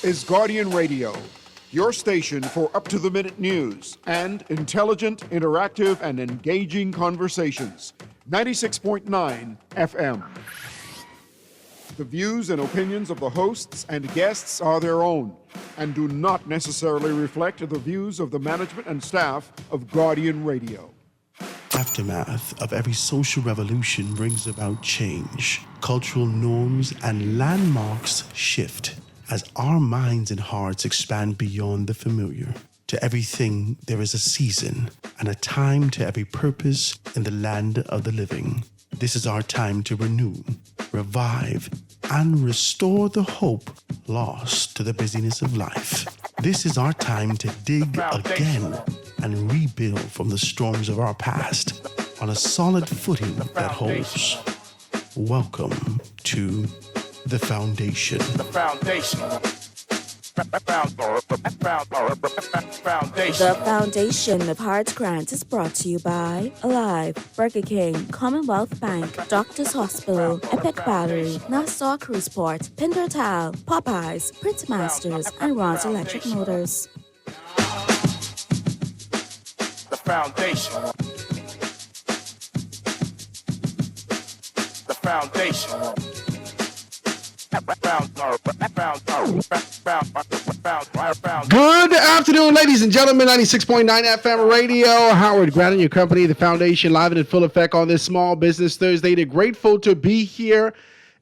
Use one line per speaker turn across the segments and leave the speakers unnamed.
is Guardian Radio, your station for up-to-the-minute news and intelligent, interactive, and engaging conversations. 96.9 FM. The views and opinions of the hosts and guests are their own and do not necessarily reflect the views of the management and staff of Guardian Radio.
Aftermath of every social revolution brings about change. Cultural norms and landmarks shift as our minds and hearts expand beyond the familiar. To everything, there is a season and a time to every purpose in the land of the living. This is our time to renew, revive, and restore the hope lost to the busyness of life. This is our time to dig again and rebuild from the storms of our past on a solid footing that holds. Welcome to The Foundation.
The Foundation.
The Foundation of Hearts Grant is brought to you by Alive, Burger King, Commonwealth Bank, Doctors Hospital, Epic Battery, Nassau Cruise Port, Pindertal, Popeyes, Prince Masters, and Ron's Electric Motors.
The Foundation. The Foundation.
Good afternoon, ladies and gentlemen. 96.9 FM radio. Howard Grant and your company, The Foundation, live and in full effect on this Small Business Thursday. They're grateful to be here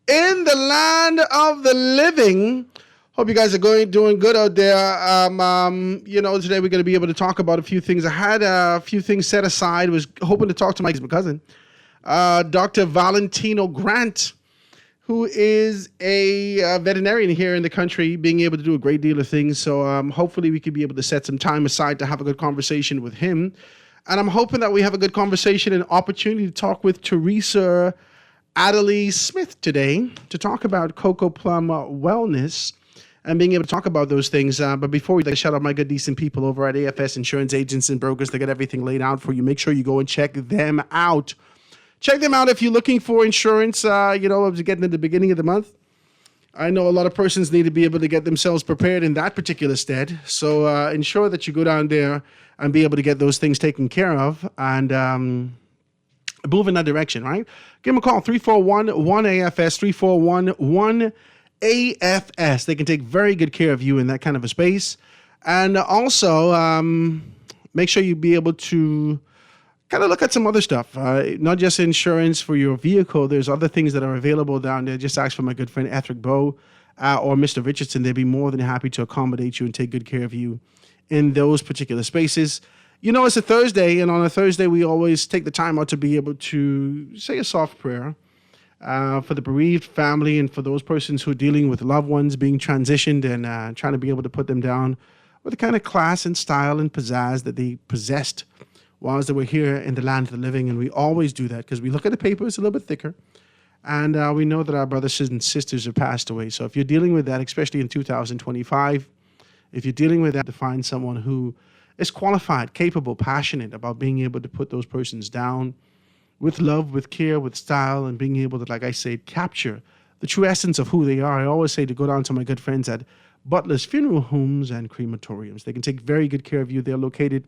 in the land of the living. Hope you guys are doing good out there. Today we're going to be able to talk about a few things. I had a few things set aside. Was hoping to talk to my cousin, Dr. Valentino Grant, who is a veterinarian here in the country, being able to do a great deal of things. So hopefully we could be able to set some time aside to have a good conversation with him. And I'm hoping that we have a good conversation and opportunity to talk with Teresa Adderley Smith today to talk about Cocoa Plum Wellness and being able to talk about those things. But before we shout out my good, decent people over at AFS Insurance Agents and Brokers, they got everything laid out for you. Make sure you go and check them out. Check them out if you're looking for insurance, I was getting at the beginning of the month. I know a lot of persons need to be able to get themselves prepared in that particular stead. So ensure that you go down there and be able to get those things taken care of and move in that direction, right? Give them a call, 341-1AFS, 341-1AFS. They can take very good care of you in that kind of a space. And also make sure you be able to kind of look at some other stuff, not just insurance for your vehicle. There's other things that are available down there. Just ask for my good friend Ethric Bowe or Mr. Richardson. They'd be more than happy to accommodate you and take good care of you in those particular spaces. You know, it's a Thursday, and on a Thursday, we always take the time out to be able to say a soft prayer for the bereaved family and for those persons who are dealing with loved ones being transitioned and trying to be able to put them down with the kind of class and style and pizzazz that they possessed whilst they were here in the land of the living. And we always do that because we look at the paper, it's a little bit thicker. And we know that our brothers and sisters have passed away. So if you're dealing with that, especially in 2025, if you're dealing with that, to find someone who is qualified, capable, passionate about being able to put those persons down with love, with care, with style, and being able to, like I said, capture the true essence of who they are. I always say to go down to my good friends at Butler's Funeral Homes and Crematoriums. They can take very good care of you. They're located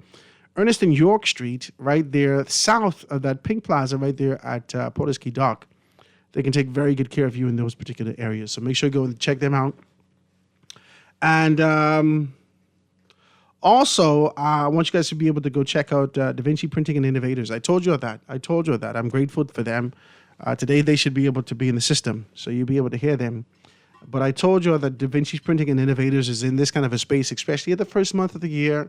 Ernest and York Street, right there, south of that Pink Plaza, right there at Porter's Dock. They can take very good care of you in those particular areas. So make sure you go and check them out. And also, I want you guys to be able to go check out Da Vinci Printing and Innovators. I told you that. I'm grateful for them. Today, they should be able to be in the system, so you'll be able to hear them. But I told you that Da Vinci Printing and Innovators is in this kind of a space, especially at the first month of the year,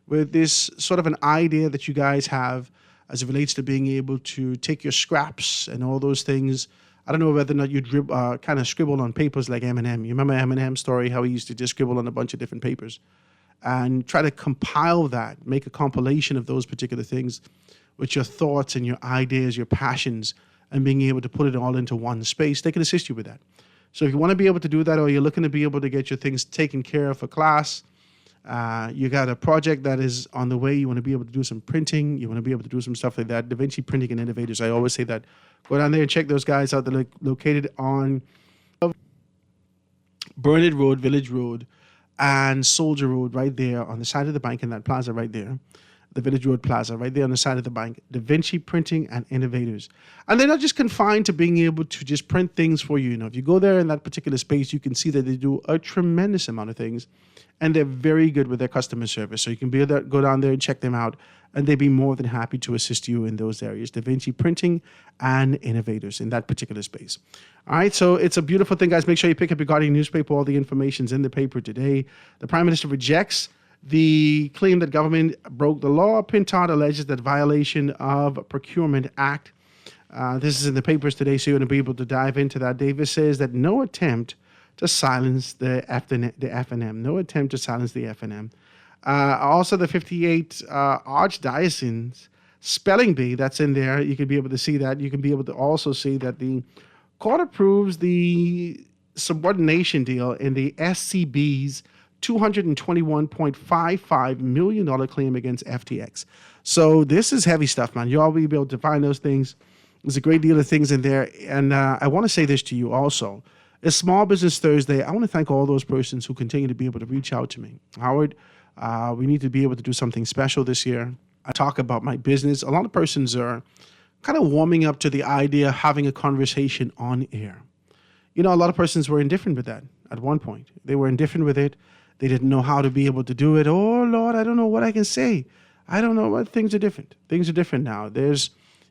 with this sort of an idea that you guys have as it relates to being able to take your scraps and all those things. I don't know whether or not you kind of scribble on papers like Eminem. You remember Eminem's story, how he used to just scribble on a bunch of different papers and try to compile that, make a compilation of those particular things with your thoughts and your ideas, your passions, and being able to put it all into one space. They can assist you with that. So if you want to be able to do that, or you're looking to be able to get your things taken care of for class, you got a project that is on the way, you want to be able to do some printing, you want to be able to do some stuff like that, Da Vinci Printing and Innovators, I always say that. Go down there and check those guys out. They're located on Burnett Road, Village Road, and Soldier Road right there on the side of the bank in that plaza right there, the Village Road Plaza right there on the side of the bank, Da Vinci Printing and Innovators. And they're not just confined to being able to just print things for you. You know, if you go there in that particular space, you can see that they do a tremendous amount of things, and they're very good with their customer service. So you can be able to go down there and check them out, and they'd be more than happy to assist you in those areas. Da Vinci Printing and Innovators in that particular space. All right, so it's a beautiful thing, guys. Make sure you pick up your Guardian newspaper. All the information's in the paper today. The Prime Minister rejects the claim that government broke the law. Pintard alleges that violation of Procurement Act. This is in the papers today, so you're going to be able to dive into that. Davis says that no attempt to silence the FNM. No attempt to silence the FNM. Also, the 58 archdioceses spelling bee that's in there. You can be able to see that. You can be able to also see that the court approves the subordination deal in the SCB's $221.55 million claim against FTX. So this is heavy stuff, man. You'll be able to find those things. There's a great deal of things in there. And I want to say this to you also. It's Small Business Thursday. I want to thank all those persons who continue to be able to reach out to me. Howard, we need to be able to do something special this year. I talk about my business. A lot of persons are kind of warming up to the idea of having a conversation on air. You know, a lot of persons were indifferent with that at one point. They were indifferent with it. They didn't know how to be able to do it. Oh, Lord, I don't know what I can say. I don't know what things are different. Things are different now.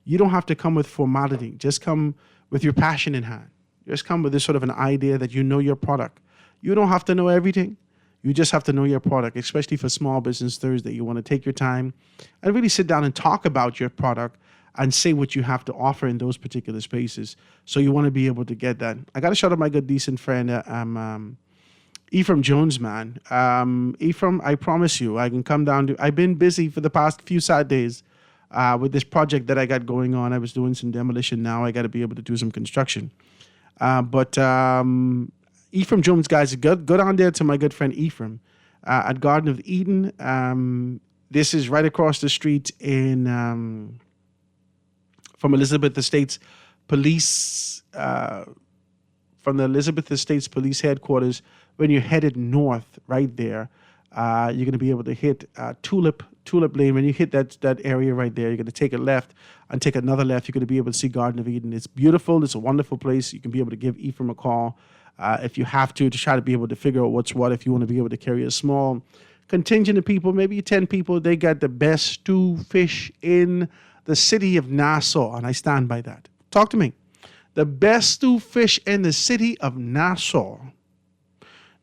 You don't have to come with formality. Just come with your passion in hand. Just come with this sort of an idea that you know your product. You don't have to know everything. You just have to know your product, especially for Small Business Thursday. You want to take your time and really sit down and talk about your product and say what you have to offer in those particular spaces. So you want to be able to get that. I got to shout out my good, decent friend, Ephraim Jones, man. Ephraim, I promise you, I can come down to... I've been busy for the past few Saturdays with this project that I got going on. I was doing some demolition. Now I got to be able to do some construction. But Ephraim Jones, guys, go down there to my good friend Ephraim at Garden of Eden. This is right across the street from Elizabeth Estates Police, from the Elizabeth Estates Police headquarters. When you're headed north, right there, you're going to be able to hit Tulip Lane. When you hit that area right there, you're going to take a left and take another left. You're going to be able to see Garden of Eden. It's beautiful. It's a wonderful place. You can be able to give Ephraim a call if you have to try to be able to figure out what's what. If you want to be able to carry a small contingent of people, maybe 10 people, they got the best stew fish in the city of Nassau, and I stand by that. Talk to me. The best stew fish in the city of Nassau.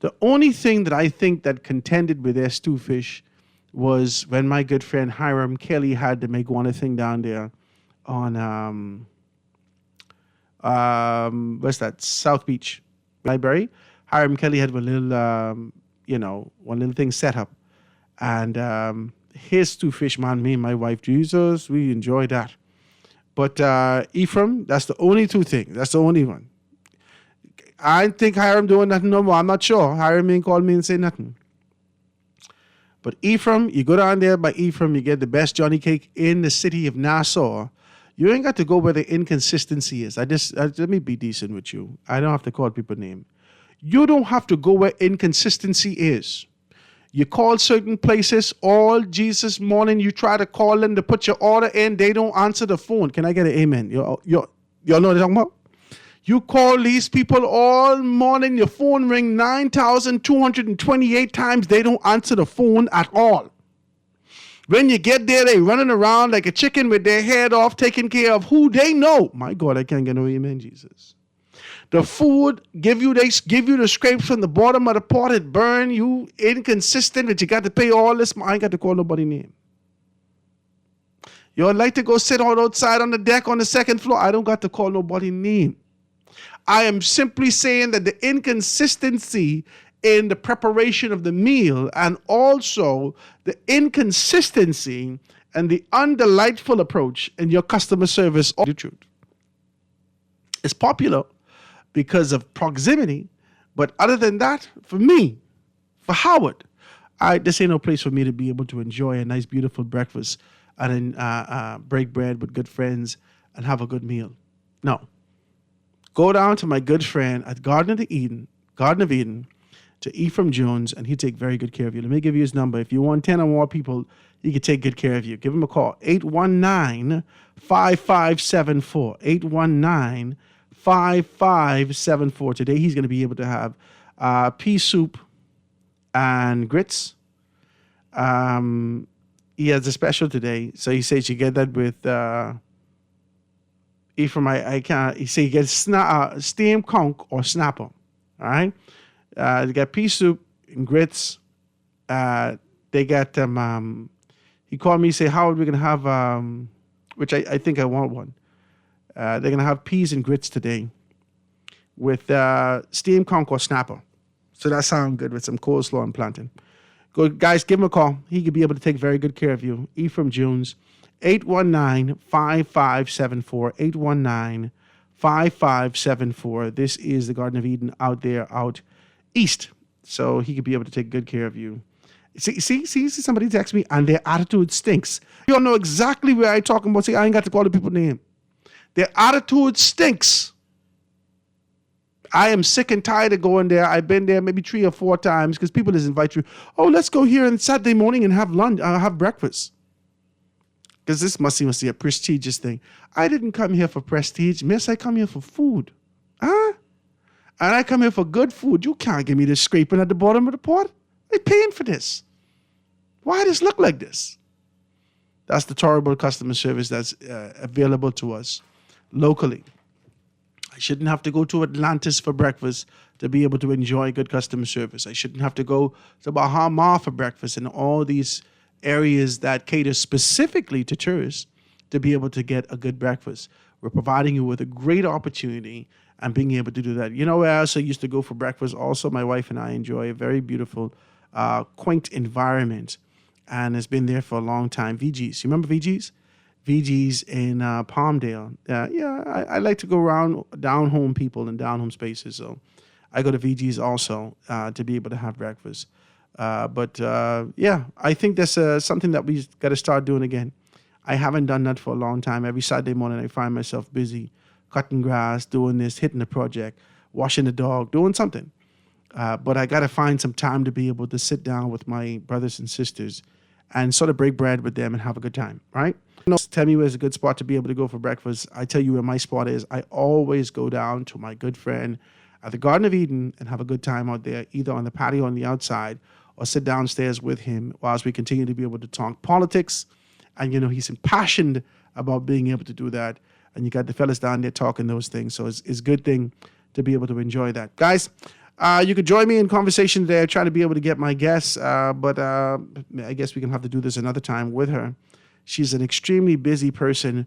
The only thing that I think that contended with their stew fish was when my good friend Hiram Kelly had to make one thing down there on what's that? South Beach Library. Hiram Kelly had one little thing set up, and his stew fish, man, me and my wife, Jesus, we enjoyed that. But Ephraim, that's the only two things. That's the only one. I think Hiram doing nothing no more. I'm not sure. Hiram ain't called me and say nothing. But Ephraim, you go down there by Ephraim, you get the best Johnny cake in the city of Nassau. You ain't got to go where the inconsistency is. Let me be decent with you. I don't have to call people name. You don't have to go where inconsistency is. You call certain places all Jesus morning. You try to call them to put your order in. They don't answer the phone. Can I get an amen? Y'all know what I'm talking about? You call these people all morning. Your phone ring 9,228 times. They don't answer the phone at all. When you get there, they running around like a chicken with their head off, taking care of who they know. My God, I can't get no amen, Jesus. The food give you the scrapes from the bottom of the pot. It burn. You inconsistent that you got to pay all this. I ain't got to call nobody name. You'd like to go sit outside on the deck on the second floor. I don't got to call nobody name. I am simply saying that the inconsistency in the preparation of the meal and also the inconsistency and the undelightful approach in your customer service attitude is popular because of proximity. But other than that, for me, for Howard, this ain't no place for me to be able to enjoy a nice, beautiful breakfast and then break bread with good friends and have a good meal. No. Go down to my good friend at Garden of Eden, to Ephraim Jones, and he'll take very good care of you. Let me give you his number. If you want 10 or more people, he can take good care of you. Give him a call, 819-5574, 819-5574. Today, he's going to be able to have pea soup and grits. He has a special today, so he says you get that with Ephraim. I can't. He says you get steamed conch or snapper. All right, they got pea soup and grits. They got them. He called me, say, Howard, we're gonna have which I think I want one. They're gonna have peas and grits today with steamed conch or snapper. So that sounds good with some coleslaw and plantain. Go, guys, give him a call. He could be able to take very good care of you. Ephraim Jones, 819-5574, 819-5574. This is the Garden of Eden out there, out east. So he could be able to take good care of you. See, somebody text me, and their attitude stinks. You all know exactly where I'm talking about. See, I ain't got to call the people name. Their attitude stinks. I am sick and tired of going there. I've been there maybe 3 or 4 times because people just invite you. Oh, let's go here on Saturday morning and have lunch, have breakfast. Because this must be a prestigious thing. I didn't come here for prestige. Miss, I come here for food. Huh? And I come here for good food. You can't give me this scraping at the bottom of the pot. I'm paying for this. Why does it look like this? That's the terrible customer service that's available to us locally. I shouldn't have to go to Atlantis for breakfast to be able to enjoy good customer service. I shouldn't have to go to Bahama for breakfast and all these areas that cater specifically to tourists to be able to get a good breakfast. We're providing you with a great opportunity and being able to do that. You know where else I used to go for breakfast? Also, my wife and I enjoy a very beautiful, quaint environment, and it's been there for a long time. VG's. You remember VG's? VG's in Palmdale. I like to go around down home people and down home spaces. So I go to VG's also to be able to have breakfast. But I think that's something that we got to start doing again. I haven't done that for a long time. Every Saturday morning I find myself busy cutting grass, doing this, hitting the project, washing the dog, doing something. But I got to find some time to be able to sit down with my brothers and sisters and sort of break bread with them and have a good time, right? Tell me where's a good spot to be able to go for breakfast. I tell you where my spot is. I always go down to my good friend at the Garden of Eden and have a good time out there, either on the patio on the outside or sit downstairs with him whilst we continue to be able to talk politics. And, he's impassioned about being able to do that. And you got the fellas down there talking those things. So it's a good thing to be able to enjoy that. Guys, you could join me in conversation today. I try to be able to get my guests, but I guess we can have to do this another time with her. She's an extremely busy person.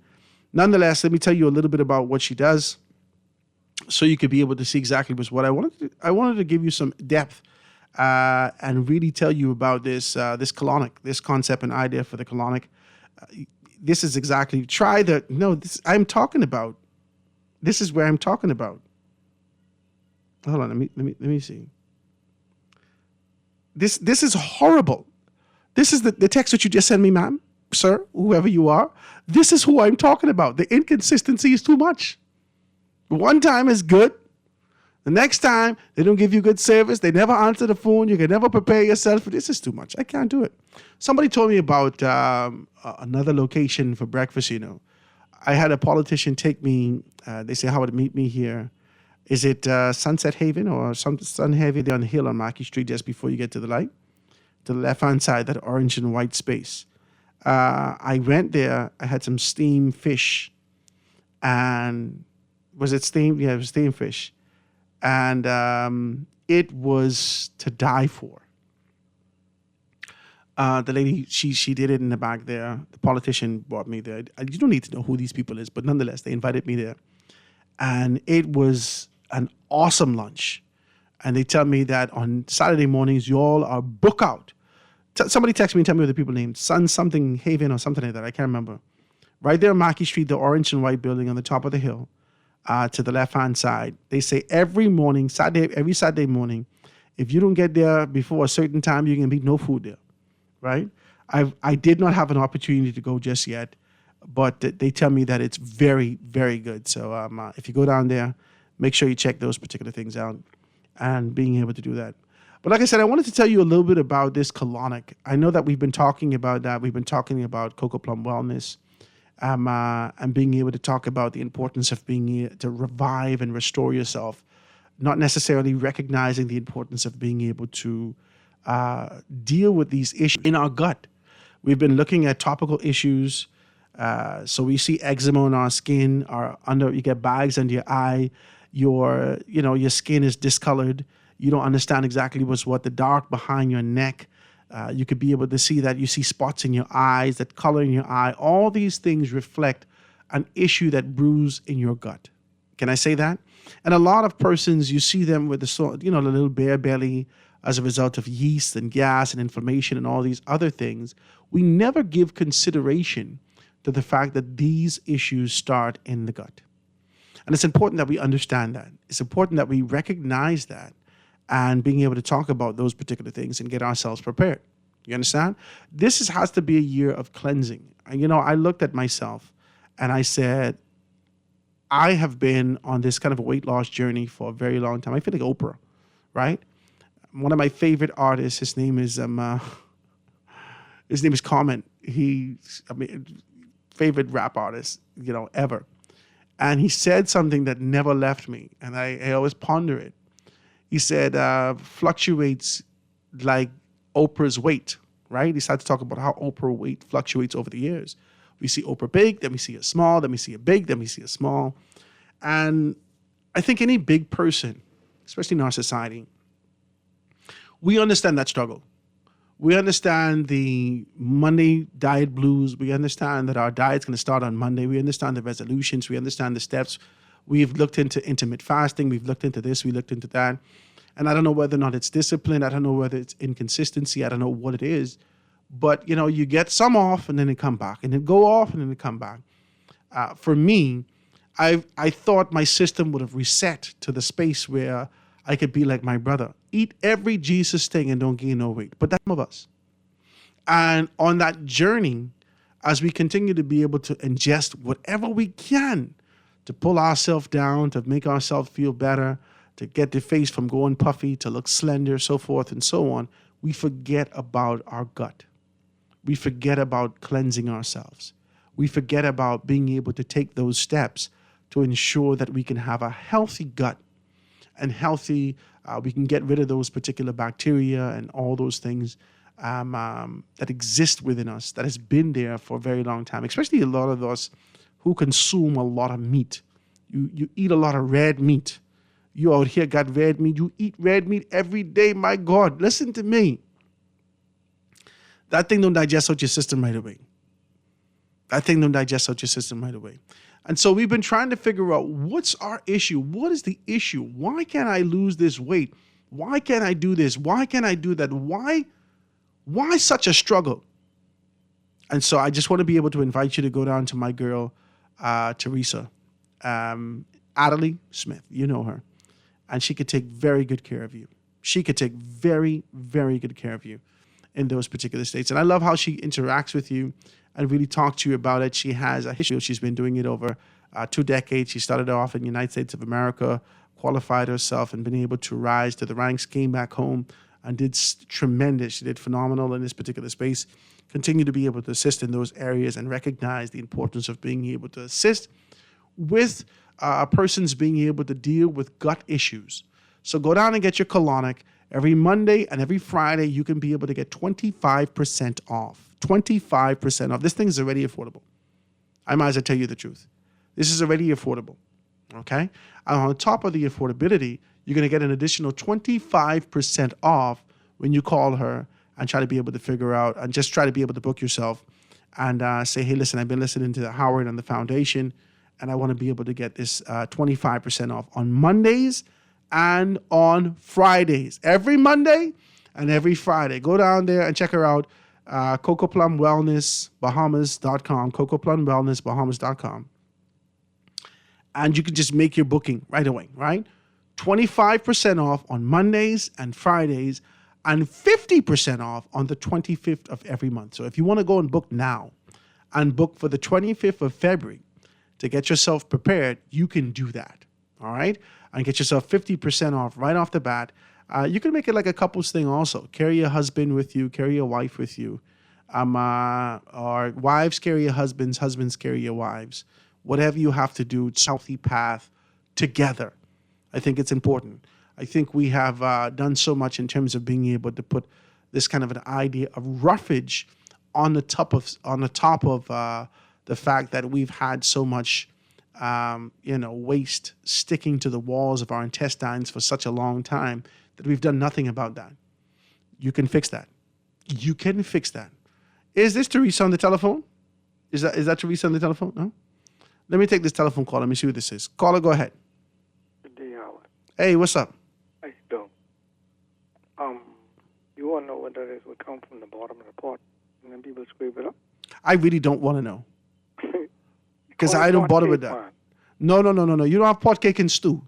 Nonetheless, let me tell you a little bit about what she does so you could be able to see exactly what I wanted. I wanted to give you some depth and really tell you about this colonic, this concept and idea for the colonic. This is exactly, I'm talking about. This is where I'm talking about. Hold on, let me see. This is horrible. This is the text that you just sent me, ma'am, sir, whoever you are. This is who I'm talking about. The inconsistency is too much. One time is good. The next time, they don't give you good service. They never answer the phone. You can never prepare yourself. This is too much. I can't do it. Somebody told me about another location for breakfast, I had a politician take me, they say, Howard, meet me here. Is it Sunset Haven or Sun Haven there on the hill on Mackey Street just before you get to the light? To the left-hand side, that orange and white space. I went there. I had some steamed fish. And was it steamed? Yeah, it was steamed fish. And it was to die for. The lady, she did it in the back there. The politician brought me there. You don't need to know who these people is, but nonetheless, they invited me there. And it was an awesome lunch. And they tell me that on Saturday mornings, you all are book out. Somebody text me and tell me what the people named. Sun something Haven or something like that. I can't remember. Right there on Mackey Street, the orange and white building on the top of the hill. To the left-hand side. They say every Saturday morning, if you don't get there before a certain time, you can be no food there, right? I did not have an opportunity to go just yet, but they tell me that it's very, very good. So if you go down there, make sure you check those particular things out and being able to do that. But like I said, I wanted to tell you a little bit about this colonic. I know that we've been talking about that. We've been talking about Coco Plum Wellness, and being able to talk about the importance of being able to revive and restore yourself, not necessarily recognizing the importance of being able to deal with these issues in our gut. We've been looking at topical issues. So we see eczema on our skin, you get bags under your eye, your skin is discolored. You don't understand exactly what's what, the dark behind your neck. You could be able to see that. You see spots in your eyes, that color in your eye. All these things reflect an issue that brews in your gut. Can I say that? And a lot of persons, you see them with the little bare belly as a result of yeast and gas and inflammation and all these other things. We never give consideration to the fact that these issues start in the gut. And it's important that we understand that. It's important that we recognize that and being able to talk about those particular things and get ourselves prepared. You understand? This has to be a year of cleansing. And, I looked at myself and I said, I have been on this kind of a weight loss journey for a very long time. I feel like Oprah, right? One of my favorite artists, his name is Common. Favorite rap artist, ever. And he said something that never left me, and I always ponder it. He said, fluctuates like Oprah's weight, right? He started to talk about how Oprah weight fluctuates over the years. We see Oprah big, then we see her small, then we see her big, then we see her small. And I think any big person, especially in our society, we understand that struggle. We understand the Monday diet blues. We understand that our diet's going to start on Monday. We understand the resolutions. We understand the steps. We've looked into intermittent fasting. We've looked into this. We looked into that. And I don't know whether or not it's discipline. I don't know whether it's inconsistency. I don't know what it is. But, you get some off and then they come back. And then go off and then they come back. For me, I thought my system would have reset to the space where I could be like my brother. Eat every Jesus thing and don't gain no weight. But that's some of us. And on that journey, as we continue to be able to ingest whatever we can to pull ourselves down, to make ourselves feel better, to get the face from going puffy, to look slender, so forth and so on, we forget about our gut. We forget about cleansing ourselves. We forget about being able to take those steps to ensure that we can have a healthy gut and healthy, we can get rid of those particular bacteria and all those things that exist within us, that has been there for a very long time, especially a lot of us who consume a lot of meat. You eat a lot of red meat. You out here got red meat. You eat red meat every day. My God, listen to me. That thing don't digest out your system right away. And so we've been trying to figure out what's our issue? What is the issue? Why can't I lose this weight? Why can't I do this? Why can't I do that? Why such a struggle? And so I just want to be able to invite you to go down to my girl, Teresa, Adderley Smith. You know her. And she could take very good care of you. She could take very, very good care of you in those particular states. And I love how she interacts with you and really talk to you about it. She has a history. She's been doing it over 2 decades. She started off in the United States of America, qualified herself and been able to rise to the ranks, came back home and did tremendous. She did phenomenal in this particular space. Continue to be able to assist in those areas and recognize the importance of being able to assist with persons being able to deal with gut issues. So go down and get your colonic. Every Monday and every Friday, you can be able to get 25% off. 25% off. This thing is already affordable. I might as well tell you the truth. This is already affordable. Okay? And on top of the affordability, you're going to get an additional 25% off when you call her and try to be able to figure out and just try to be able to book yourself and say, hey, listen, I've been listening to Howard and the Foundation, and I want to be able to get this 25% off on Mondays and on Fridays. Every Monday and every Friday. Go down there and check her out. CocoPlumWellnessBahamas.com. CocoPlumWellnessBahamas.com. And you can just make your booking right away, right? 25% off on Mondays and Fridays and 50% off on the 25th of every month. So if you want to go and book now and book for the 25th of February to get yourself prepared, you can do that, all right? And get yourself 50% off right off the bat. You can make it like a couples thing also. Carry your husband with you, carry your wife with you. Or wives carry your husbands, husbands carry your wives. Whatever you have to do, it's a healthy path together. I think it's important. I think we have done so much in terms of being able to put this kind of an idea of roughage on the top of the fact that we've had so much waste sticking to the walls of our intestines for such a long time that we've done nothing about that. You can fix that. You can fix that. Is this Teresa on the telephone? Is that Teresa on the telephone? No? Let me take this telephone call. Let me see who this is. Caller, go ahead.
Good day, Howard.
Hey, what's up?
How you doing? You want to know whether this would come from the bottom of the pot and then people scrape it up?
I really don't want to know. Because
Call it
I don't
pot
bother
cake,
with that.
man.
No. You don't have pot cake and stew.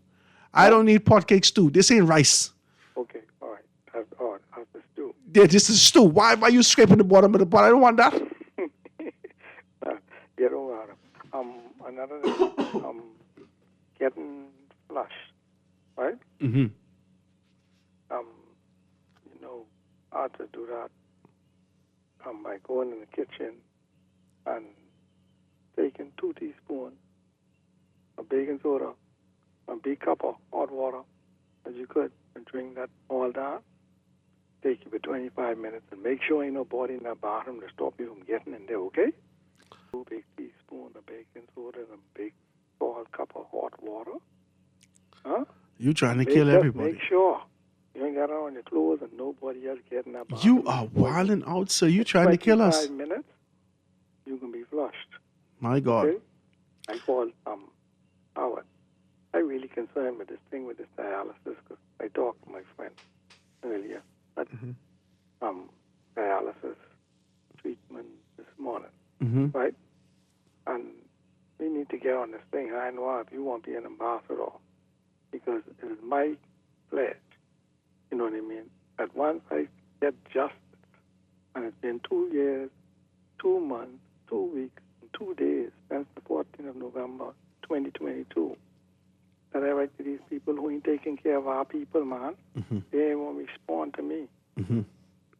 I don't need pot cake stew. This ain't rice.
Okay, all right. That's odd. How's this do?
Yeah, this is stew. Why are you scraping the bottom of the pot? I don't want that.
Get over it. Another thing, getting flush, right?
Mm-hmm.
How to do that by going in the kitchen and taking 2 teaspoons of baking soda, a big cup of hot water, as you could, and drink that all down. Take you for 25 minutes and make sure ain't nobody in that bathroom to stop you from getting in there, okay? 2 big teaspoons of baking soda and a big small cup of hot water. Huh?
You trying to kill everybody.
Make sure you ain't got it on your clothes and nobody else getting that bathroom.
You are wilding out, sir. You trying to kill us.
25 minutes, you can be flushed.
My God.
Okay? I called Howard. I really concerned with this thing with this dialysis because I talked to my friend earlier at dialysis treatment this morning, right? And we need to get on this thing. I know if you want to be an ambassador, because it is my pledge, you know what I mean, that once I get justice, and it's been 2 years, 2 months, 2 weeks, and 2 days since the 14th of November, 2022, that I write to these people who ain't taking care of our people, man. They ain't want to respond to me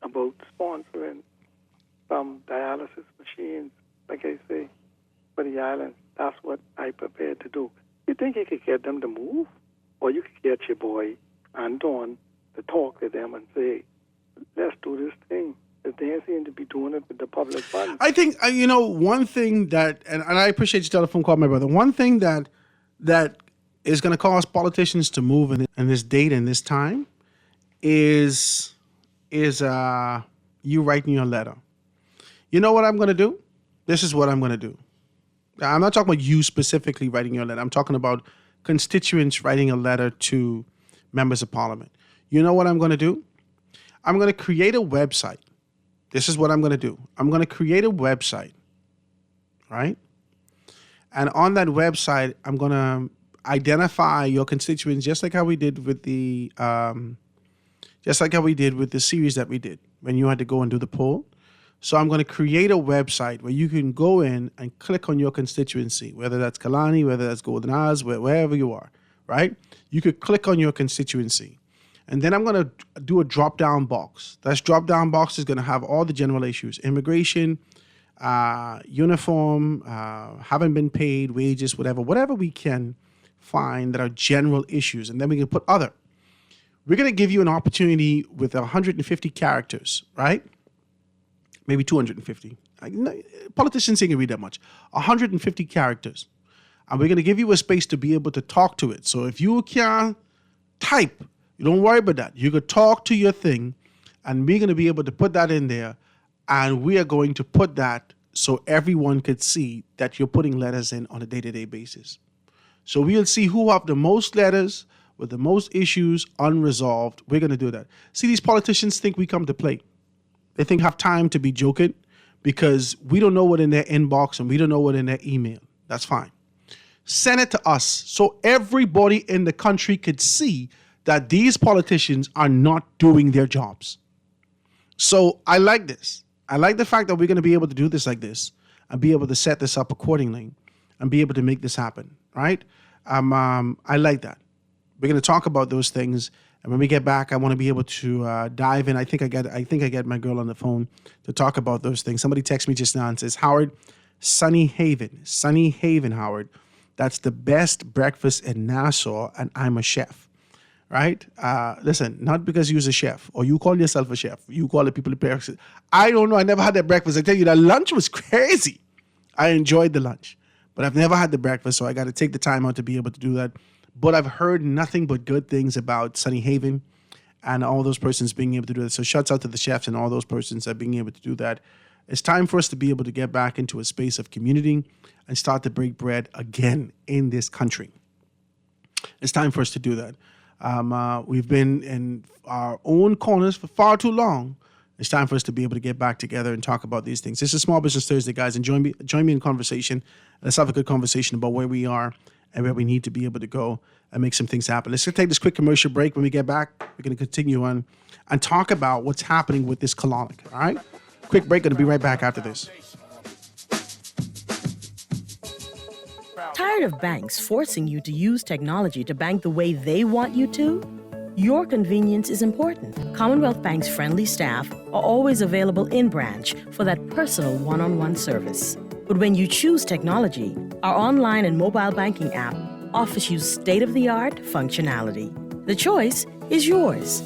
about sponsoring some dialysis machines, like I say, for the island. That's what I prepared to do. You think you could get them to move? Or you could get your boy Anton to talk to them and say, let's do this thing. If they seem to be doing it with the public funds.
I think, one thing that, and I appreciate your telephone call, my brother. One thing that is going to cause politicians to move in this date and this time is you writing your letter. You know what I'm going to do? This is what I'm going to do. I'm not talking about you specifically writing your letter. I'm talking about constituents writing a letter to members of parliament. You know what I'm going to do? I'm going to create a website. This is what I'm going to do. I'm going to create a website, right? And on that website, I'm going to identify your constituents just like how we did with the series that we did when you had to go and do the poll. So I'm going to create a website where you can go in and click on your constituency, whether that's Kalani, whether that's Golden Isles, wherever you are, right? You could click on your constituency. And then I'm going to do a drop-down box. That drop-down box is going to have all the general issues: immigration, uniform, haven't been paid, wages, whatever we can find that are general issues. And then we can put other. We're going to give you an opportunity with 150 characters, right? Maybe 250. Politicians ain't gonna read that much. 150 characters. And we're going to give you a space to be able to talk to it. So if you can type, you don't worry about that. You could talk to your thing, and we're going to be able to put that in there, and we are going to put that so everyone could see that you're putting letters in on a day-to-day basis. So we'll see who have the most letters with the most issues unresolved. We're going to do that. See, these politicians think we come to play. They think have time to be joking because we don't know what in their inbox and we don't know what in their email. That's fine. Send it to us so everybody in the country could see that these politicians are not doing their jobs. So I like this. I like the fact that we're going to be able to do this like this and be able to set this up accordingly and be able to make this happen, right? I like that. We're going to talk about those things And when we get back, I want to be able to dive in. I think I get my girl on the phone to talk about those things. Somebody texted me just now and says, Howard, Sunny Haven, Howard. That's the best breakfast in Nassau, and I'm a chef. Right? Listen, not because you're a chef or you call yourself a chef. You call the people the breakfast. I don't know. I never had that breakfast. I tell you, that lunch was crazy. I enjoyed the lunch, but I've never had the breakfast, so I got to take the time out to be able to do that. But I've heard nothing but good things about Sunny Haven and all those persons being able to do that. So shouts out to the chefs and all those persons that being able to do that. It's time for us to be able to get back into a space of community and start to break bread again in this country. It's time for us to do that. We've been in our own corners for far too long. It's time for us to be able to get back together and talk about these things. This is Small Business Thursday, guys, and join me in conversation. Let's have a good conversation about where we are and where we need to be able to go and make some things happen. Let's take this quick commercial break. When we get back, we're going to continue on and talk about what's happening with this colonic. All right? Quick break. Going to be right back after this.
Tired of banks forcing you to use technology to bank the way they want you to? Your convenience is important. Commonwealth Bank's friendly staff are always available in branch for that personal one-on-one service. But when you choose technology, our online and mobile banking app offers you state-of-the-art functionality. The choice is yours.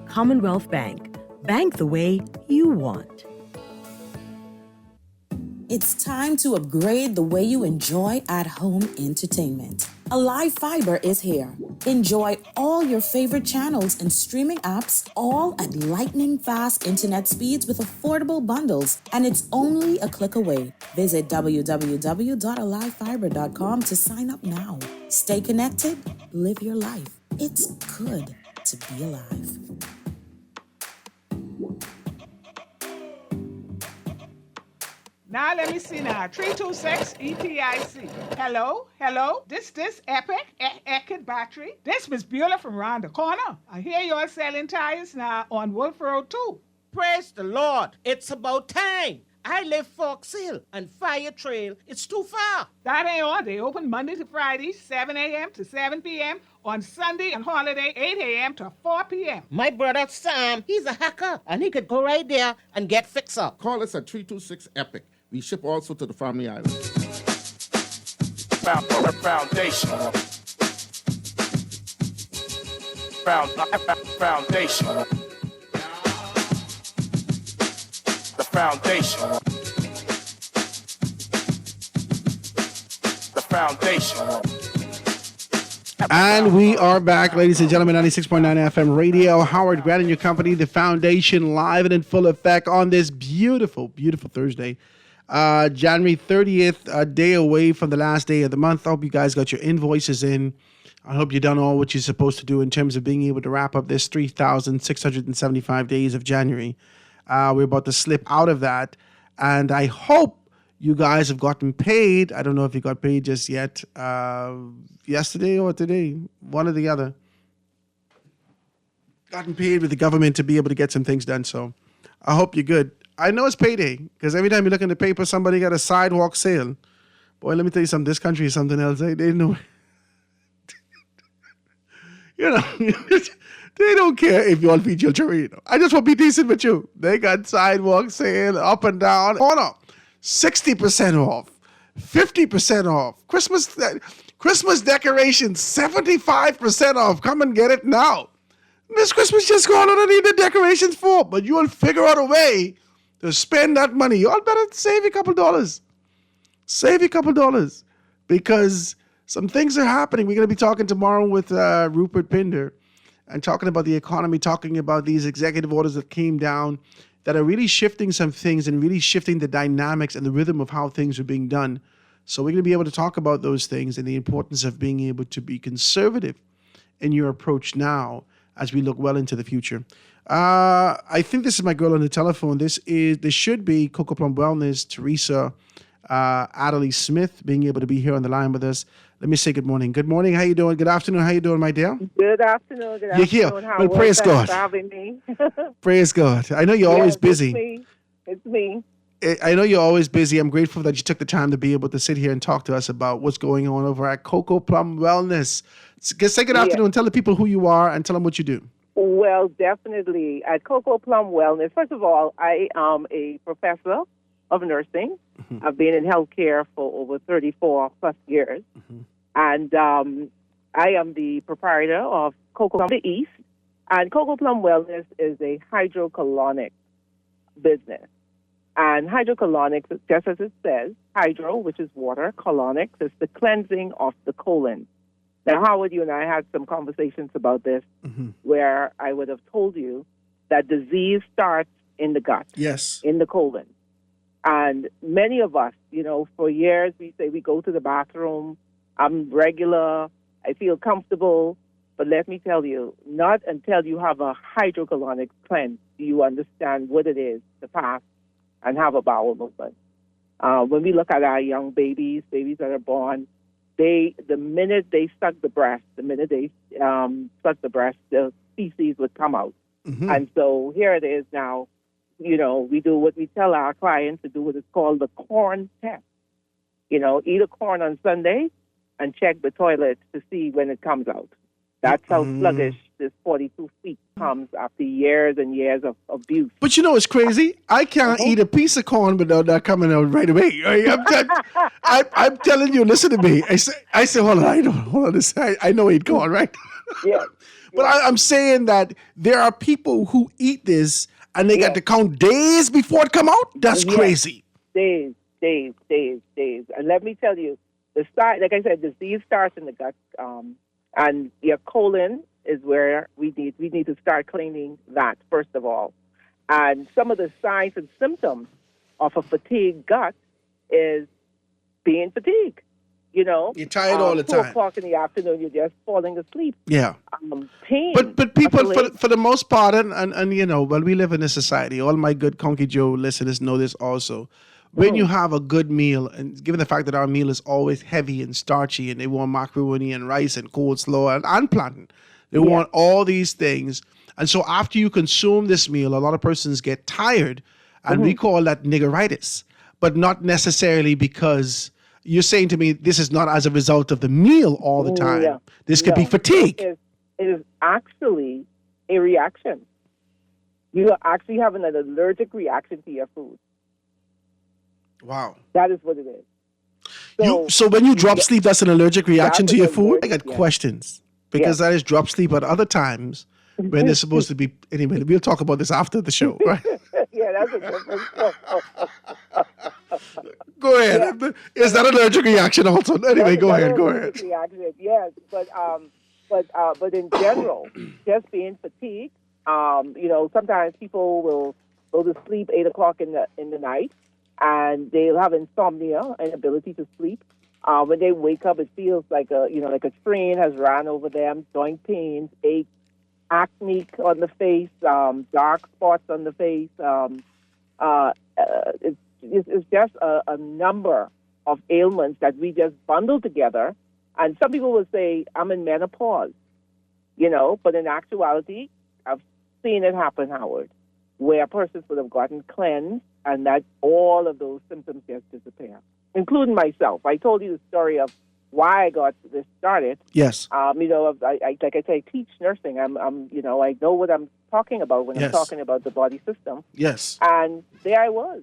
Commonwealth Bank. Bank the way you want.
It's time to upgrade the way you enjoy at-home entertainment. Alive Fiber is here. Enjoy all your favorite channels and streaming apps, all at lightning-fast internet speeds with affordable bundles, and it's only a click away. Visit www.alivefiber.com to sign up now. Stay connected, live your life. It's good to be alive.
Now let me see now. 326 EPIC. Hello? This Epic battery. This Miss Beulah from round the corner. I hear you're selling tires now on Wolf Road too.
Praise the Lord. It's about time. I live Fox Hill and Fire Trail. It's too far.
That ain't all. They open Monday to Friday, 7 a.m. to 7 p.m. On Sunday and holiday, 8 a.m. to 4 p.m.
My brother Sam, he's a hacker, and he could go right there and get fixed up.
Call us at 326 EPIC. We ship also to the Family Island.
Foundation. Foundation. The foundation. The foundation.
And we are back, ladies and gentlemen, 96.9 FM radio. Howard Grant and your company, The Foundation, live and in full effect on this beautiful, beautiful Thursday. January 30th, a day away from the last day of the month. I hope you guys got your invoices in. I hope you've done all what you're supposed to do in terms of being able to wrap up this 3,675 days of January. We're about to slip out of that. And I hope you guys have gotten paid. I don't know if you got paid just yet. Yesterday or today, one or the other. Gotten paid with the government to be able to get some things done. So I hope you're good. I know it's payday because every time you look in the paper, somebody got a sidewalk sale. Boy, let me tell you something. This country is something else. They know. They don't care if you all feed your children. I just want to be decent with you. They got sidewalk sale up and down. Oh no, 60% off, 50% off. Christmas decorations, 75% off. Come and get it now. This Christmas just gone. I don't need the decorations for, but you'll figure out a way to spend that money. You all better save a couple dollars. Save a couple dollars because some things are happening. We're going to be talking tomorrow with Rupert Pinder and talking about the economy, talking about these executive orders that came down that are really shifting some things and really shifting the dynamics and the rhythm of how things are being done. So we're going to be able to talk about those things and the importance of being able to be conservative in your approach now as we look well into the future. I think this is my girl on the telephone. This should be Coco Plum Wellness, Teresa Adderley Smith, being able to be here on the line with us. Let me say good morning. Good morning. How you doing? Good afternoon. How you doing, my dear?
Good afternoon.
You're here. Well, praise God.
For having me.
Praise God. I know you're always busy.
It's me.
I know you're always busy. I'm grateful that you took the time to be able to sit here and talk to us about what's going on over at Coco Plum Wellness. Say good afternoon. Tell the people who you are and tell them what you do.
Well, definitely. At Coco Plum Wellness, first of all, I am a professor of nursing. Mm-hmm. I've been in healthcare for over 34 plus years. Mm-hmm. And I am the proprietor of Coco Plum the East. And Coco Plum Wellness is a hydrocolonic business. And hydrocolonics, just as it says, hydro, which is water, colonics is the cleansing of the colon. Now, Howard, you and I had some conversations about this, where I would have told you that disease starts in the gut,
yes,
in the colon. And many of us, you know, for years we say we go to the bathroom, I'm regular, I feel comfortable. But let me tell you, not until you have a hydrocolonic cleanse do you understand what it is to pass and have a bowel movement. When we look at our young babies that are born, the minute they suck the breast, the feces would come out. Mm-hmm. And so here it is now, you know, we do what we tell our clients to do, what is called the corn test. You know, eat a corn on Sunday and check the toilet to see when it comes out. That's how sluggish this 42 feet comes after years and years of abuse.
But you know what's crazy? I can't eat a piece of corn without that coming out right away. I'm telling you, listen to me. I say, hold on. I know I eat corn, right?
Yeah.
But I'm saying that there are people who eat this and they got to count days before it come out. That's crazy.
Days. And let me tell you, like I said, disease starts in the gut. And your colon is where we need to start cleaning that, first of all. And some of the signs and symptoms of a fatigued gut is being fatigued. You know,
you're tired all the time.
2 o'clock in the afternoon, you're just falling asleep.
Yeah.
Pain.
But people, for the most part, and you know, well, we live in a society. All my good Conky Joe listeners know this also. When you have a good meal, and given the fact that our meal is always heavy and starchy, and they want macaroni and rice and coleslaw and plantain, they want all these things. And so after you consume this meal, a lot of persons get tired, and we call that niggeritis, but not necessarily because you're saying to me this is not as a result of the meal all the time. Yeah. This could be fatigue.
It is actually a reaction. You are actually having an allergic reaction to your food.
Wow.
That is what it is.
So when you drop sleep, that's an allergic reaction to your food? I got questions. Because that is drop sleep at other times when they're supposed to be... Anyway, we'll talk about this after the show, right?
Yeah, that's a different
Go ahead. Yeah. Is that an allergic reaction also? Anyway, go ahead.
Reaction, yes. But in general, just being fatigued, you know, sometimes people will go to sleep 8 o'clock in the night, and they'll have insomnia, inability to sleep. When they wake up, it feels like a train has ran over them, joint pains, aches, acne on the face, dark spots on the face. It's just a number of ailments that we just bundle together. And some people will say, I'm in menopause, you know, but in actuality, I've seen it happen, Howard, where persons would have gotten cleansed and that all of those symptoms just disappear, including myself. I told you the story of why I got this started.
Yes.
You know, like I say, I teach nursing. You know, I know what I'm talking about when I'm talking about the body system.
Yes.
And there I was,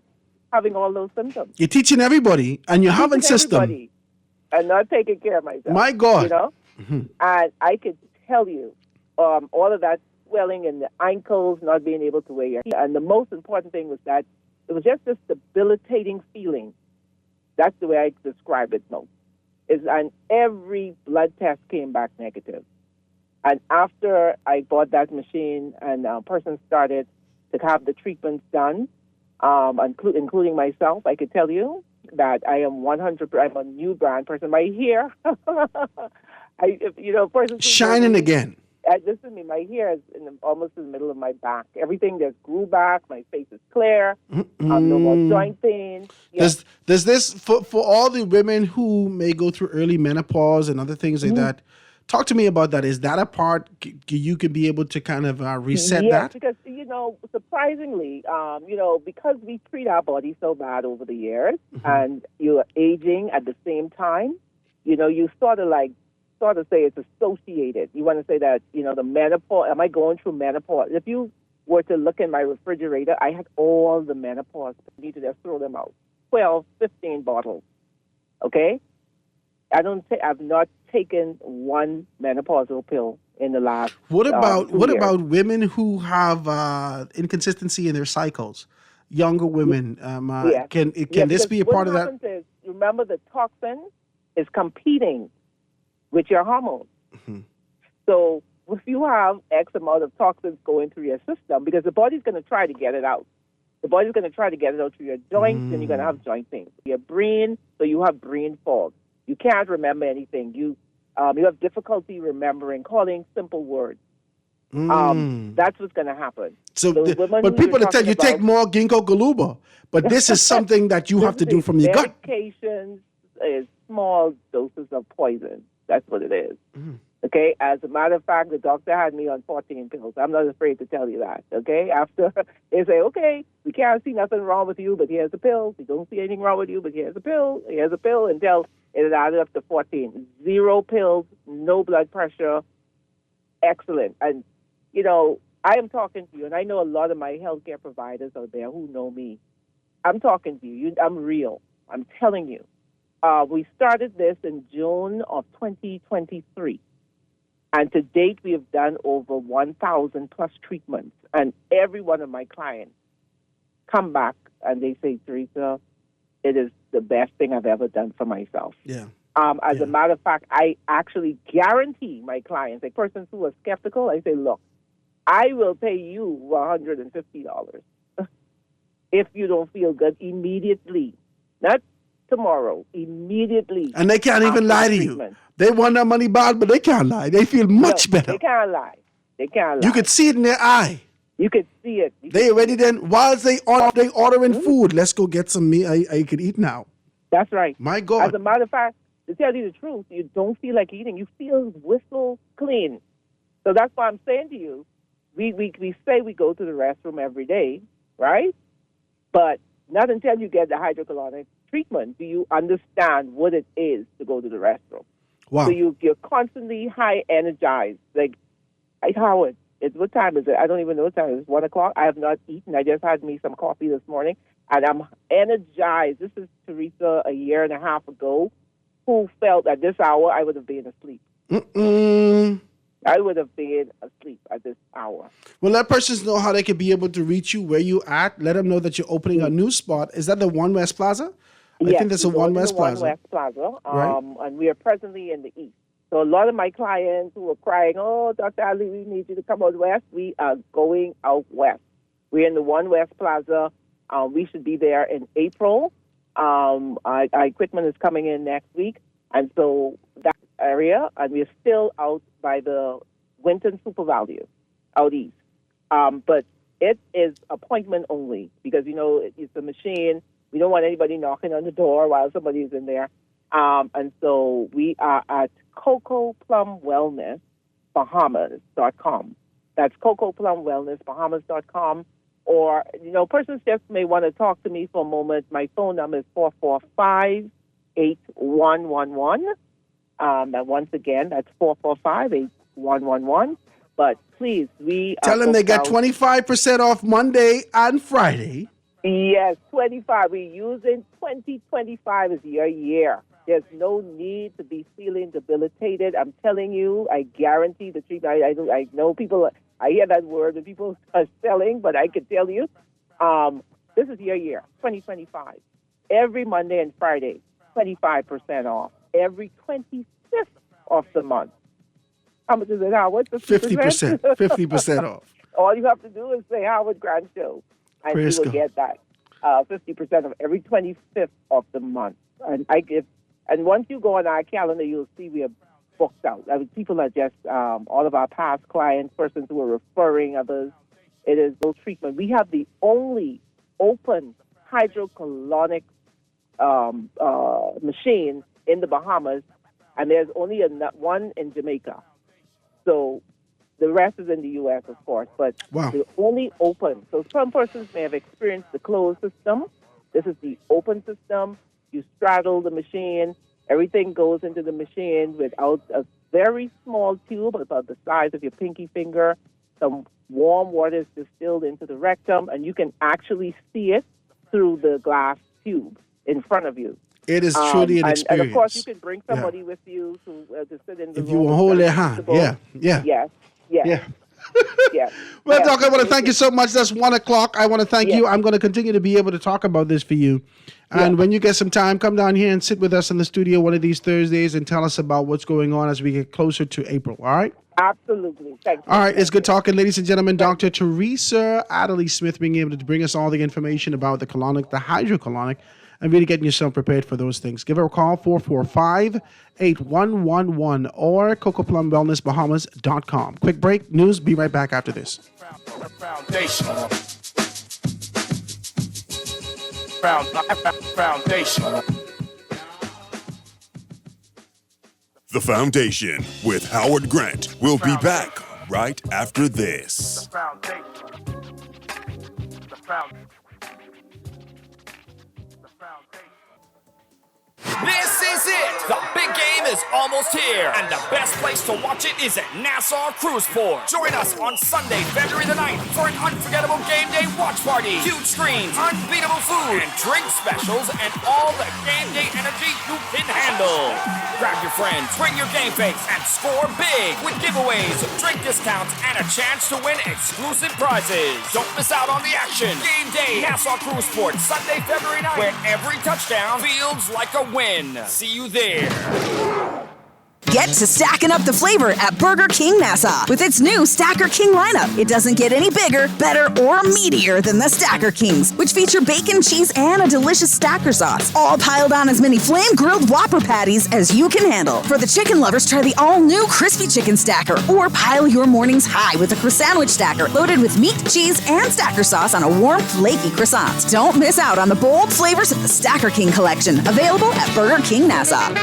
having all those symptoms.
You're teaching everybody, and you're having system.
And not taking care of myself.
My God.
You know? Mm-hmm. And I could tell you, all of that swelling in the ankles, not being able to wear your hair. And the most important thing was that it was just this debilitating feeling. That's the way I describe it most. And every blood test came back negative. And after I bought that machine and a person started to have the treatments done, including myself, I could tell you that I am 100%, I'm a new brand person. My hair,
shining again.
Listen to me, my hair is almost in the middle of my back. Everything just grew back. My face is clear. No more joint pain.
Does this, for all the women who may go through early menopause and other things like that, Talk to me about that. Is that a part you could be able to kind of reset
yes,
that?
because, surprisingly, because we treat our body so bad over the years and you're aging at the same time, you sort of say it's associated. You want to say that, the menopause, am I going through menopause? If you were to look in my refrigerator, I had all the menopause. I need to just throw them out. 12, 15 bottles. Okay? I've not taken one menopausal pill in the last.
What about
2 years.
women who have inconsistency in their cycles? Younger women, can this be a part of that?
What happens is, remember, the toxin is competing with your hormones. So if you have X amount of toxins going through your system, because the body's going to try to get it out. The body's going to try to get it out through your joints, and you're going to have joint pain. Your brain, so you have brain fog. You can't remember anything. You have difficulty remembering, calling simple words. That's what's going to happen.
So, but people that tell you take more ginkgo biloba, but this is something that you have to do from your gut.
Medications is small doses of poison. That's what it is. Okay? As a matter of fact, the doctor had me on 14 pills. I'm not afraid to tell you that. Okay? After they say, okay, we can't see nothing wrong with you, but here's a pill. We don't see anything wrong with you, but here's a pill. Here's a pill until it added up to 14. 0 pills, no blood pressure. Excellent. And, I am talking to you, and I know a lot of my healthcare providers out there who know me. I'm talking to you. I'm real. I'm telling you. We started this in June of 2023. And to date, we have done over 1,000 plus treatments. And every one of my clients come back and they say, Teresa, it is the best thing I've ever done for myself.
Yeah.
As a matter of fact, I actually guarantee my clients, like persons who are skeptical, I say, look, I will pay you $150 if you don't feel good immediately. Not tomorrow, immediately.
And they can't even lie to you. They want that money bad, but they can't lie. They feel much better.
They can't lie. They can't lie.
You could see it in their eye.
You could see it.
They already then, whilst they ordering food, let's go get some meat I could eat now.
That's right.
My God.
As a matter of fact, to tell you the truth, you don't feel like eating. You feel whistle clean. So that's why I'm saying to you, we say we go to the restroom every day, right? But not until you get the hydrocolonic treatment do you understand what it is to go to the restroom.
Wow.
So you're constantly high energized. Like, Howard, what time is it? I don't even know what time it is. 1 o'clock? I have not eaten. I just had me some coffee this morning, and I'm energized. This is Teresa a year and a half ago, who felt at this hour I would have been asleep. I would have been asleep at this hour.
Well, let persons know how they can be able to reach you, where you at. Let them know that you're opening a new spot. Is that the One West Plaza? I think that's a One West Plaza.
One West Plaza,
right.
And we are presently in the East. So a lot of my clients who are crying, oh, Dr. Ali, we need you to come out west, we are going out west. We're in the One West Plaza. We should be there in April. Our equipment is coming in next week. And so that area, and we're still out by the Winton Super Value out east. But it is appointment only because, it's a machine. We don't want anybody knocking on the door while somebody is in there. And so we are at Cocoa Plum Wellness, Bahamas.com. That's Cocoa Plum Wellness, Bahamas.com. Or, persons just may want to talk to me for a moment. My phone number is 445-8111. And once again, that's 445-8111. But please,
tell them they got 25% off Monday and Friday.
Yes, 25. We're using 2025 as your year. There's no need to be feeling debilitated. I'm telling you, I guarantee the treatment. I know people, I hear that word and people are selling, but I can tell you, this is your year, 2025. Every Monday and Friday, 25% off. Every 25th of the month. How much is it, Howard?
50%. 50% off.
All you have to do is say Howard Grant Show, and
Praise
you will
God.
get that 50% of every 25th of the month. And once you go on our calendar, you'll see we are booked out. I mean, people are just all of our past clients, persons who are referring others. It is no treatment. We have the only open hydrocolonic machine in the Bahamas and there's only one in Jamaica. So the rest is in the U.S., of course, but they're only open. So some persons may have experienced the closed system. This is the open system. You straddle the machine. Everything goes into the machine without a very small tube, about the size of your pinky finger. Some warm water is distilled into the rectum, and you can actually see it through the glass tube in front of you.
It is truly an experience.
And of course, you can bring somebody with you to sit in the room.
If you will hold their hand. Yeah.
Yes. Yes.
Well, Doc, I want to thank you so much. That's 1 o'clock. I want to thank you. I'm going to continue to be able to talk about this for you. And when you get some time, come down here and sit with us in the studio one of these Thursdays and tell us about what's going on as we get closer to April. All right?
Absolutely. Thank you.
All right. It's good talking, ladies and gentlemen. Dr. Teresa Adderley Smith being able to bring us all the information about the colonic, the hydrocolonic, and really getting yourself prepared for those things. Give her a call, 445-8111 or CocoPlumWellnessBahamas.com. Quick break. News. Be right back after this.
Foundation. Foundation.
The Foundation with Howard Grant. We'll be back right after this.
This is it! The big game is almost here, and the best place to watch it is at Nassau Cruise Port. Join us on Sunday, February the 9th for an unforgettable game day watch party. Huge screens, unbeatable food, and drink specials, and all the game day energy you can handle. Grab your friends, bring your game face, and score big with giveaways, drink discounts, and a chance to win exclusive prizes. Don't miss out on the action. Game day, Nassau Cruise Port, Sunday, February 9th, where every touchdown feels like a win. See you there.
Get to stacking up the flavor at Burger King Nassau with its new Stacker King lineup. It doesn't get any bigger, better, or meatier than the Stacker Kings, which feature bacon, cheese, and a delicious stacker sauce, all piled on as many flame-grilled Whopper patties as you can handle. For the chicken lovers, try the all-new Crispy Chicken Stacker, or pile your mornings high with a croissant stacker loaded with meat, cheese, and stacker sauce on a warm, flaky croissant. Don't miss out on the bold flavors of the Stacker King collection, available at Burger King Nassau.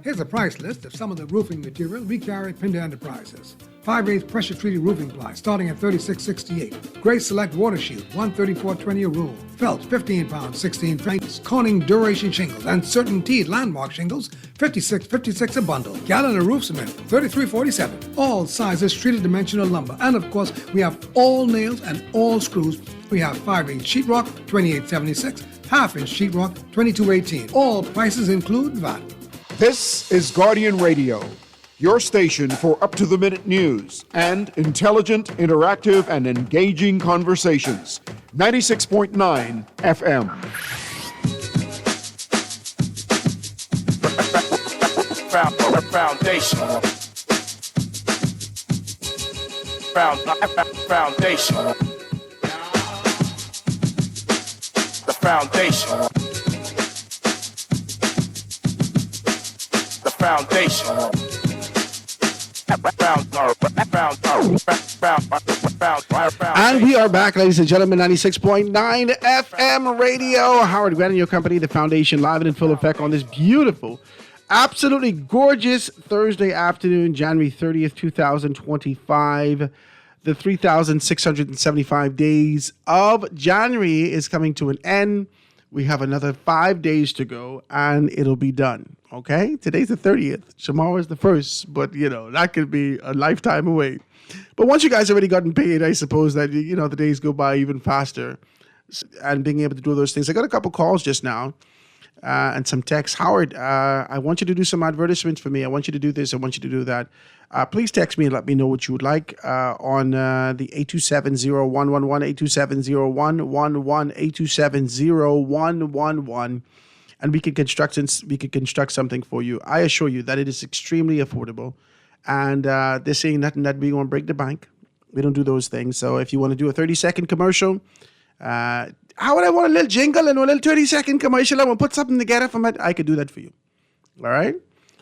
Here's a price list of some of the roofing material we carry at Pinder Enterprises. 5/8 pressure-treated roofing ply starting at $36.68. Gray Select Water Shield, $134.20 a roll. Felt, 15 pounds, 16 francs. Corning Duration shingles and CertainTeed Landmark shingles, $56.56 a bundle. Gallon of roof cement, $33.47. All sizes treated dimensional lumber. And of course, we have all nails and all screws. We have 5/8 sheetrock, $28.76. Half-inch sheetrock, $22.18. All prices include VAT.
This is Guardian Radio, your station for up-to-the-minute news and intelligent, interactive, and engaging conversations. 96.9 FM.
Foundation. Foundation. The foundation. Foundation.
And we are back, ladies and gentlemen, 96.9 FM radio. Howard Grant and your company, The Foundation, live and in full effect on this beautiful, absolutely gorgeous Thursday afternoon, January 30th, 2025. The 3,675 days of January is coming to an end. We have another 5 days to go, and it'll be done. Okay? Today's the 30th. Tomorrow is the 1st, but, that could be a lifetime away. But once you guys already gotten paid, I suppose that, the days go by even faster. And being able to do those things. I got a couple calls just now and some texts. Howard, I want you to do some advertisements for me. I want you to do this. I want you to do that. Please text me and let me know what you would like on the 827-0111, 827-0111, 827-0111. And we can construct something for you. I assure you that it is extremely affordable. And this ain't nothing that we're going to break the bank. We don't do those things. So if you want to do a 30-second commercial, Howard, I want a little jingle and a little 30-second commercial. I want to put something together from it. I could do that for you. All right?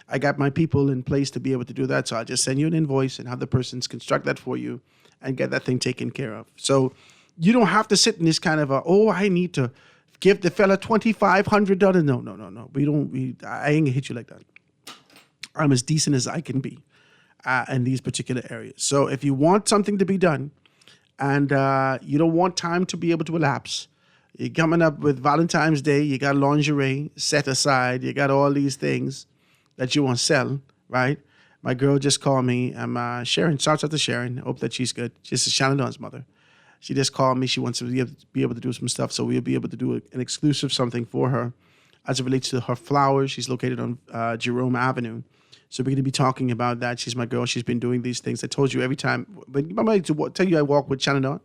I got my people in place to be able to do that. So I'll just send you an invoice and have the persons construct that for you and get that thing taken care of. So you don't have to sit in this kind of I need to give the fella $2,500. No. I ain't gonna hit you like that. I'm as decent as I can be in these particular areas. So if you want something to be done and you don't want time to be able to elapse, you're coming up with Valentine's Day, you got lingerie set aside, you got all these things that you want to sell, right? My girl just called me. I'm Sharon. Shouts out to Sharon. Hope that she's good. She's Shannon Dawn's mother. She just called me. She wants to be able to do some stuff, so we'll be able to do an exclusive something for her as it relates to her flowers. She's located on Jerome Avenue. So we're going to be talking about that. She's my girl. She's been doing these things. I told you every time. But I'm going to tell you I walk with Shannon Dawn.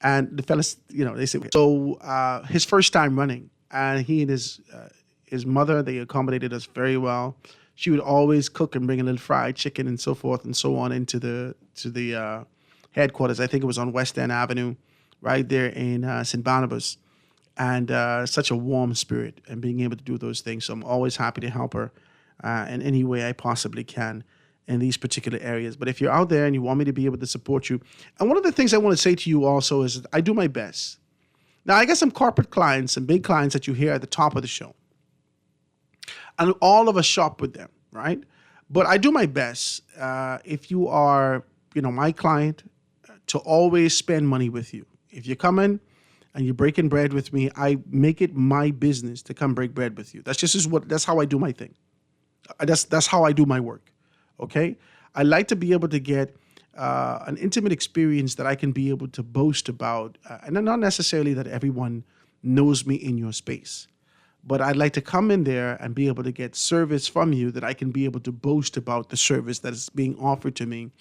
And the fellas, they say, so his first time running. And he and his mother, they accommodated us very well. She would always cook and bring a little fried chicken and so forth and so on into the headquarters. I think it was on West End Avenue, right there in St. Barnabas. And such a warm spirit and being able to do those things. So I'm always happy to help her in any way I possibly can in these particular areas. But if you're out there and you want me to be able to support you, and one of the things I want to say to you also is that I do my best. Now, I got some corporate clients, some big clients that you hear at the top of the show. And all of us shop with them, right? But I do my best, if you are, my client, to always spend money with you. If you come in and you're breaking bread with me, I make it my business to come break bread with you. That's how I do my thing. That's how I do my work, okay? I like to be able to get an intimate experience that I can be able to boast about, and not necessarily that everyone knows me in your space. But I'd like to come in there and be able to get service from you that I can be able to boast about the service that is being offered to me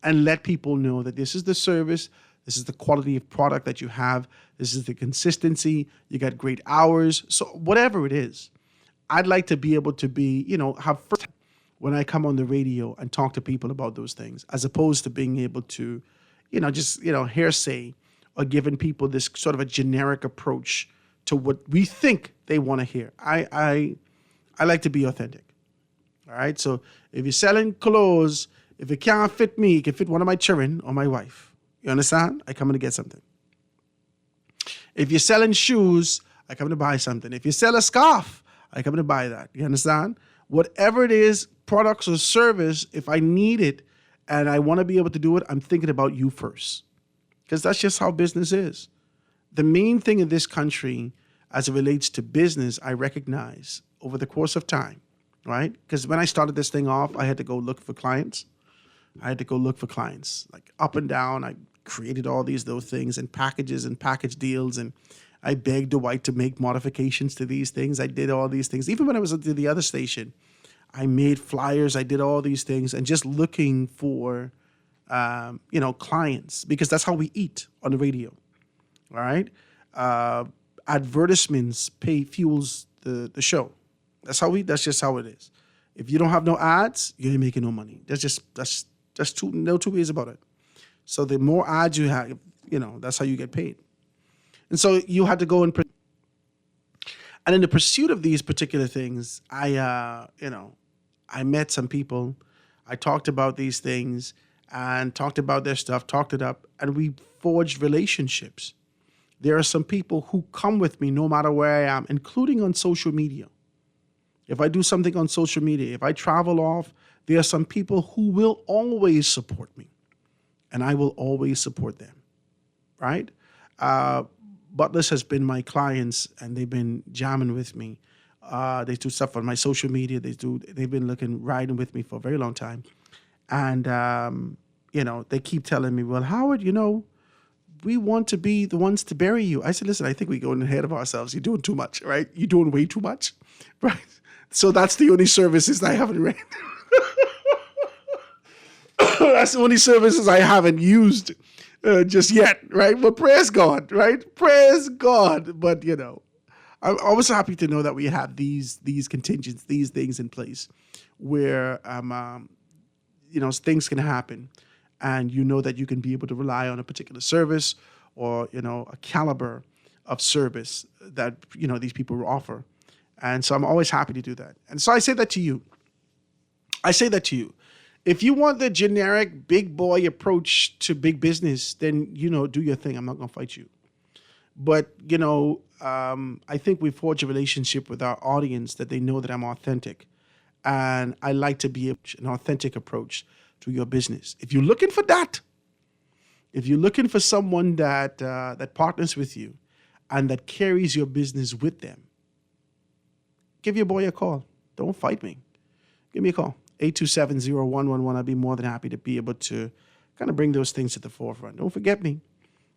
and let people know that this is the service, this is the quality of product that you have, this is the consistency, you got great hours. So whatever it is, I'd like to be able to be, have first when I come on the radio and talk to people about those things, as opposed to being able to, just, hearsay or giving people this sort of a generic approach to what we think they want to hear. I like to be authentic. All right. So if you're selling clothes, if it can't fit me, it can fit one of my children or my wife. You understand? I come in to get something. If you're selling shoes, I come to buy something. If you sell a scarf, I come to buy that. You understand? Whatever it is, products or service, if I need it and I want to be able to do it, I'm thinking about you first. Because that's just how business is. The main thing in this country, as it relates to business, I recognize over the course of time, right? Because when I started this thing off, I had to go look for clients. Like up and down. I created all those things and packages and package deals. And I begged Dwight to make modifications to these things. I did all these things. Even when I was at the other station, I made flyers. I did all these things and just looking for, clients, because that's how we eat on the radio. All right. Advertisements fuels the show. That's just how it is. If you don't have no ads, you ain't making no money. That's no two ways about it. So the more ads you have, that's how you get paid. And so you had to go and in the pursuit of these particular things, I met some people. I talked about these things and talked about their stuff, talked it up, and we forged relationships. There are some people who come with me no matter where I am, including on social media. If I do something on social media, if I travel off, there are some people who will always support me, and I will always support them, right? Butlers has been my clients, and they've been jamming with me. They do stuff on my social media. They've been riding with me for a very long time. And, they keep telling me, well, Howard, we want to be the ones to bury you. I said, listen, I think we're going ahead of ourselves. You're doing too much, right? You're doing way too much, right? So that's the only services I haven't read. That's the only services I haven't used just yet, right? But praise God, right? Praise God. But, I'm always happy to know that we have these contingents, these things in place where, things can happen. And that you can be able to rely on a particular service or, a caliber of service that, these people will offer. And so I'm always happy to do that. And so I say that to you. If you want the generic big boy approach to big business, then, do your thing. I'm not going to fight you. But, I think we forge a relationship with our audience that they know that I'm authentic. And I like to be an authentic approach to your business. If you're looking for that, if you're looking for someone that that partners with you and that carries your business with them, give your boy a call. Don't fight me. Give me a call. 827-0111. I'd be more than happy to be able to kind of bring those things to the forefront. Don't forget me,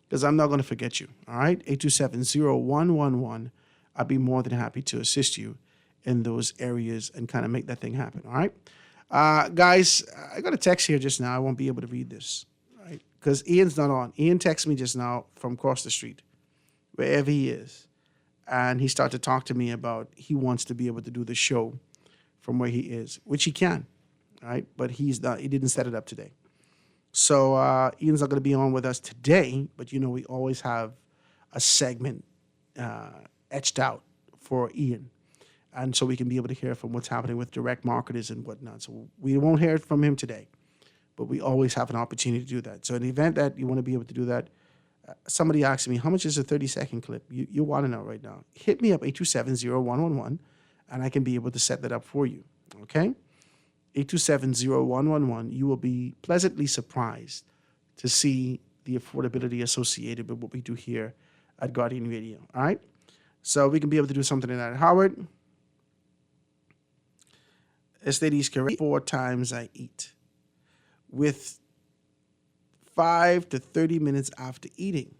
because I'm not going to forget you. All right? 827-0111. I'd be more than happy to assist you in those areas and kind of make that thing happen. All right? Guys, I got a text here just now. I won't be able to read this, right? Because Ian's not on. Ian texted me just now from across the street, wherever he is. And he started to talk to me about he wants to be able to do the show from where he is, which he can, right? But he didn't set it up today. So Ian's not going to be on with us today, but we always have a segment etched out for Ian. And so we can be able to hear from what's happening with direct marketers and whatnot. So we won't hear from him today, but we always have an opportunity to do that. So in the event that you want to be able to do that, somebody asked me, how much is a 30-second clip? You want to know right now. Hit me up, 827-0111, and I can be able to set that up for you, okay? 827-0111. You will be pleasantly surprised to see the affordability associated with what we do here at Guardian Radio, all right? So we can be able to do something in that. Howard, this lady's correct. 4 times I eat. With 5 to 30 minutes after eating.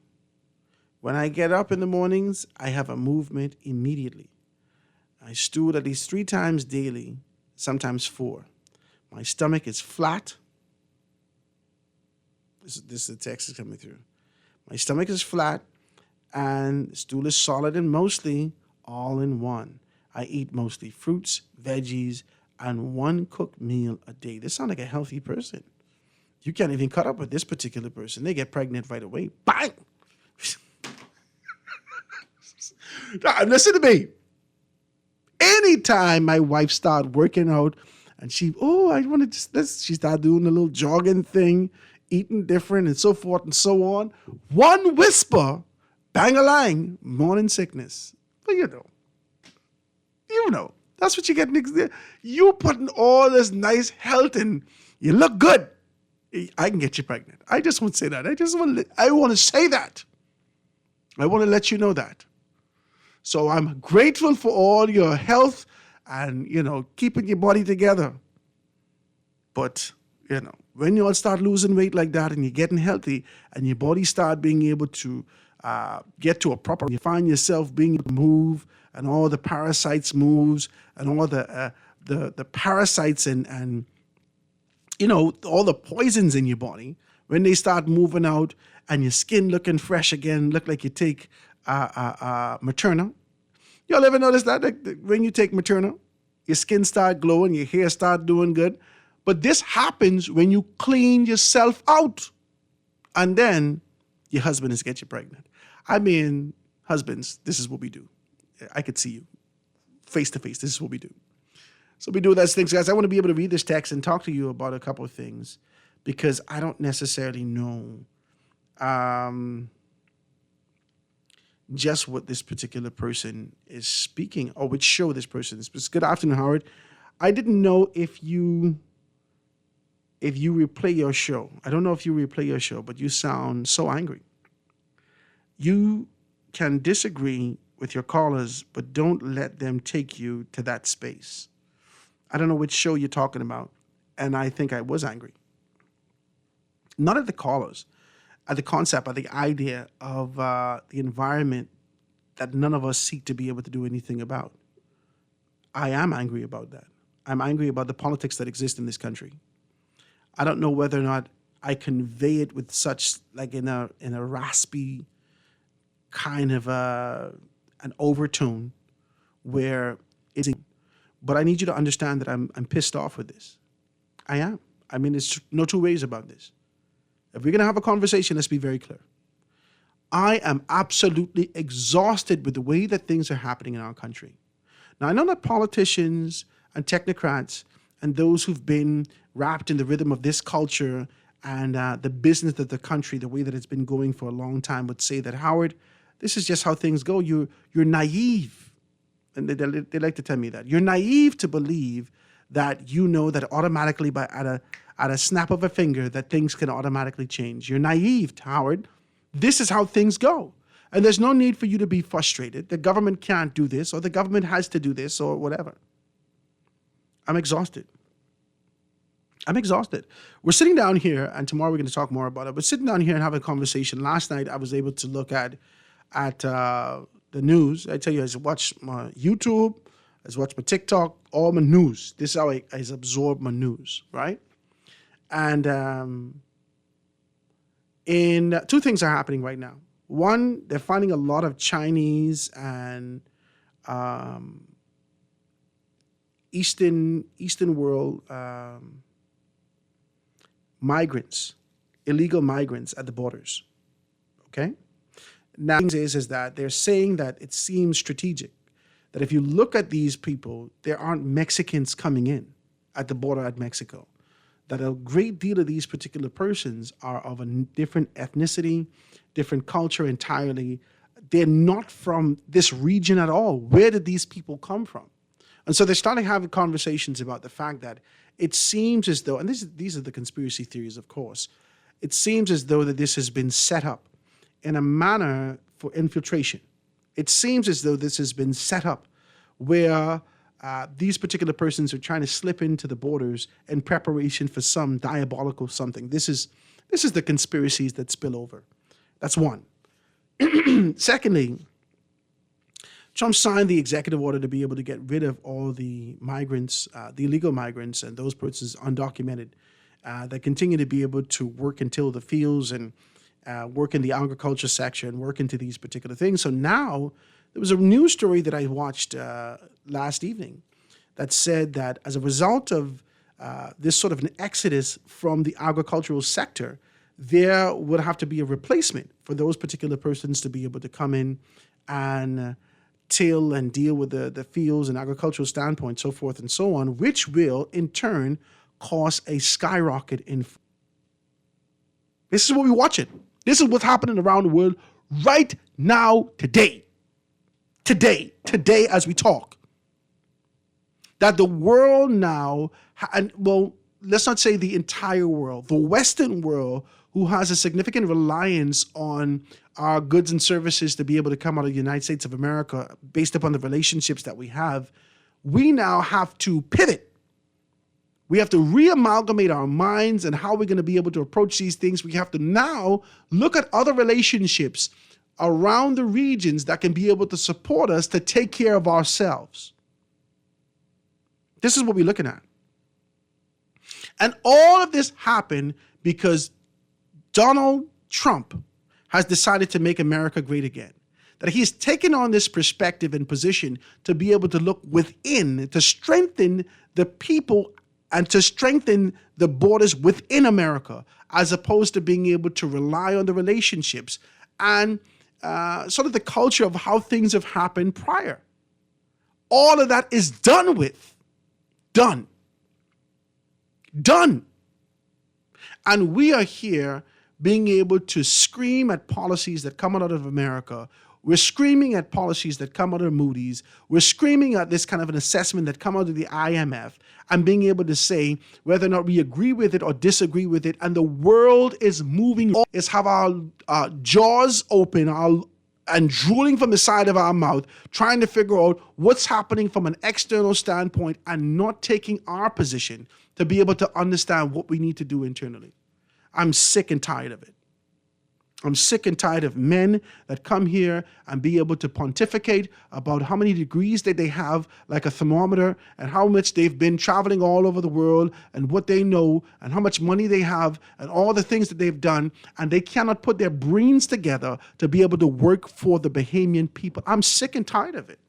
When I get up in the mornings, I have a movement immediately. I stool at least 3 times daily, sometimes 4. My stomach is flat. This is the text is coming through. My stomach is flat and stool is solid and mostly all in one. I eat mostly fruits, veggies, and 1 cooked meal a day. This sounds like a healthy person. You can't even cut up with this particular person. They get pregnant right away. Bang! Now, listen to me. Anytime my wife started working out and she started doing a little jogging thing, eating different and so forth and so on, one whisper, bang-a-lang, morning sickness. But you know, that's what you get next day. You putting all this nice health in, you look good. I can get you pregnant. I just want to say that. I want to say that. I want to let you know that. So I'm grateful for all your health and, keeping your body together. But, when you all start losing weight like that and you're getting healthy and your body start being able to get to a proper, you find yourself being able to move and all the parasites moves and all the parasites and all the poisons in your body, when they start moving out and your skin looking fresh again, look like you take Materna. Y'all ever notice that? Like, when you take Materna, your skin start glowing, your hair start doing good. But this happens when you clean yourself out. And then your husband is get you pregnant. I mean, husbands, this is what we do. I could see you face to face. This is what we do. So we do those things, guys. I want to be able to read this text and talk to you about a couple of things because I don't necessarily know just what this particular person is speaking or which show this person is. Good afternoon, Howard. I didn't know if you replay your show. I don't know if you replay your show, but you sound so angry. You can disagree with your callers, but don't let them take you to that space. I don't know which show you're talking about, and I think I was angry. Not at the callers, at the concept, at the idea of the environment that none of us seek to be able to do anything about. I am angry about that. I'm angry about the politics that exist in this country. I don't know whether or not I convey it with such, like in a raspy kind of an overtone where it's. But I need you to understand that I'm pissed off with this. I am. I mean, there's no two ways about this. If we're going to have a conversation, let's be very clear. I am absolutely exhausted with the way that things are happening in our country. Now, I know that politicians and technocrats and those who've been wrapped in the rhythm of this culture and the business of the country, the way that it's been going for a long time, would say that, Howard, this is just how things go. You're naive. And they like to tell me that. You're naive to believe that you know that automatically at a snap of a finger that things can automatically change. You're naive, Howard. This is how things go. And there's no need for you to be frustrated. The government can't do this, or the government has to do this, or whatever. I'm exhausted. We're sitting down here, and tomorrow we're going to talk more about it. We're sitting down here and have a conversation. Last night, I was able to look at the news. I tell you, I watched my YouTube, I watched my TikTok, all my news. This is how I absorb my news, right? And two things are happening right now. One, they're finding a lot of Chinese and Eastern world migrants, illegal migrants at the borders. Okay? Now, the thing is that they're saying that it seems strategic, that if you look at these people, there aren't Mexicans coming in at the border at Mexico, that a great deal of these particular persons are of a different ethnicity, different culture entirely. They're not from this region at all. Where did these people come from? And so they're starting having conversations about the fact that it seems as though, and these are the conspiracy theories, of course, it seems as though that this has been set up in a manner for infiltration. It seems as though this has been set up where these particular persons are trying to slip into the borders in preparation for some diabolical something. This is the conspiracies that spill over. That's one. Secondly, Trump signed the executive order to be able to get rid of all the migrants, the illegal migrants, and those persons undocumented that continue to be able to work and till the fields and work in the agriculture sector and work into these particular things. So now there was a news story that I watched last evening that said that as a result of this sort of an exodus from the agricultural sector, there would have to be a replacement for those particular persons to be able to come in and till and deal with the fields and agricultural standpoint, so forth and so on, which will in turn cause a skyrocket in. This is what we're watching. This is what's happening around the world right now, today as we talk. That the world now, and well, let's not say the entire world, the Western world, who has a significant reliance on our goods and services to be able to come out of the United States of America based upon the relationships that we have, we now have to pivot. We have to reamalgamate our minds and how we're going to be able to approach these things. We have to now look at other relationships around the regions that can be able to support us to take care of ourselves. This is what we're looking at. And all of this happened because Donald Trump has decided to make America great again. That he's taken on this perspective and position to be able to look within, to strengthen the people and to strengthen the borders within America, as opposed to being able to rely on the relationships and sort of the culture of how things have happened prior. All of that is done with. Done. And we are here being able to scream at policies that come out of America. We're screaming at policies that come out of Moody's. We're screaming at this kind of an assessment that come out of the IMF and being able to say whether or not we agree with it or disagree with it. And the world is moving, is have our jaws open and drooling from the side of our mouth, trying to figure out what's happening from an external standpoint and not taking our position to be able to understand what we need to do internally. I'm sick and tired of it. I'm sick and tired of men that come here and be able to pontificate about how many degrees that they have, like a thermometer, and how much they've been traveling all over the world and what they know and how much money they have and all the things that they've done, and they cannot put their brains together to be able to work for the Bahamian people. I'm sick and tired of it.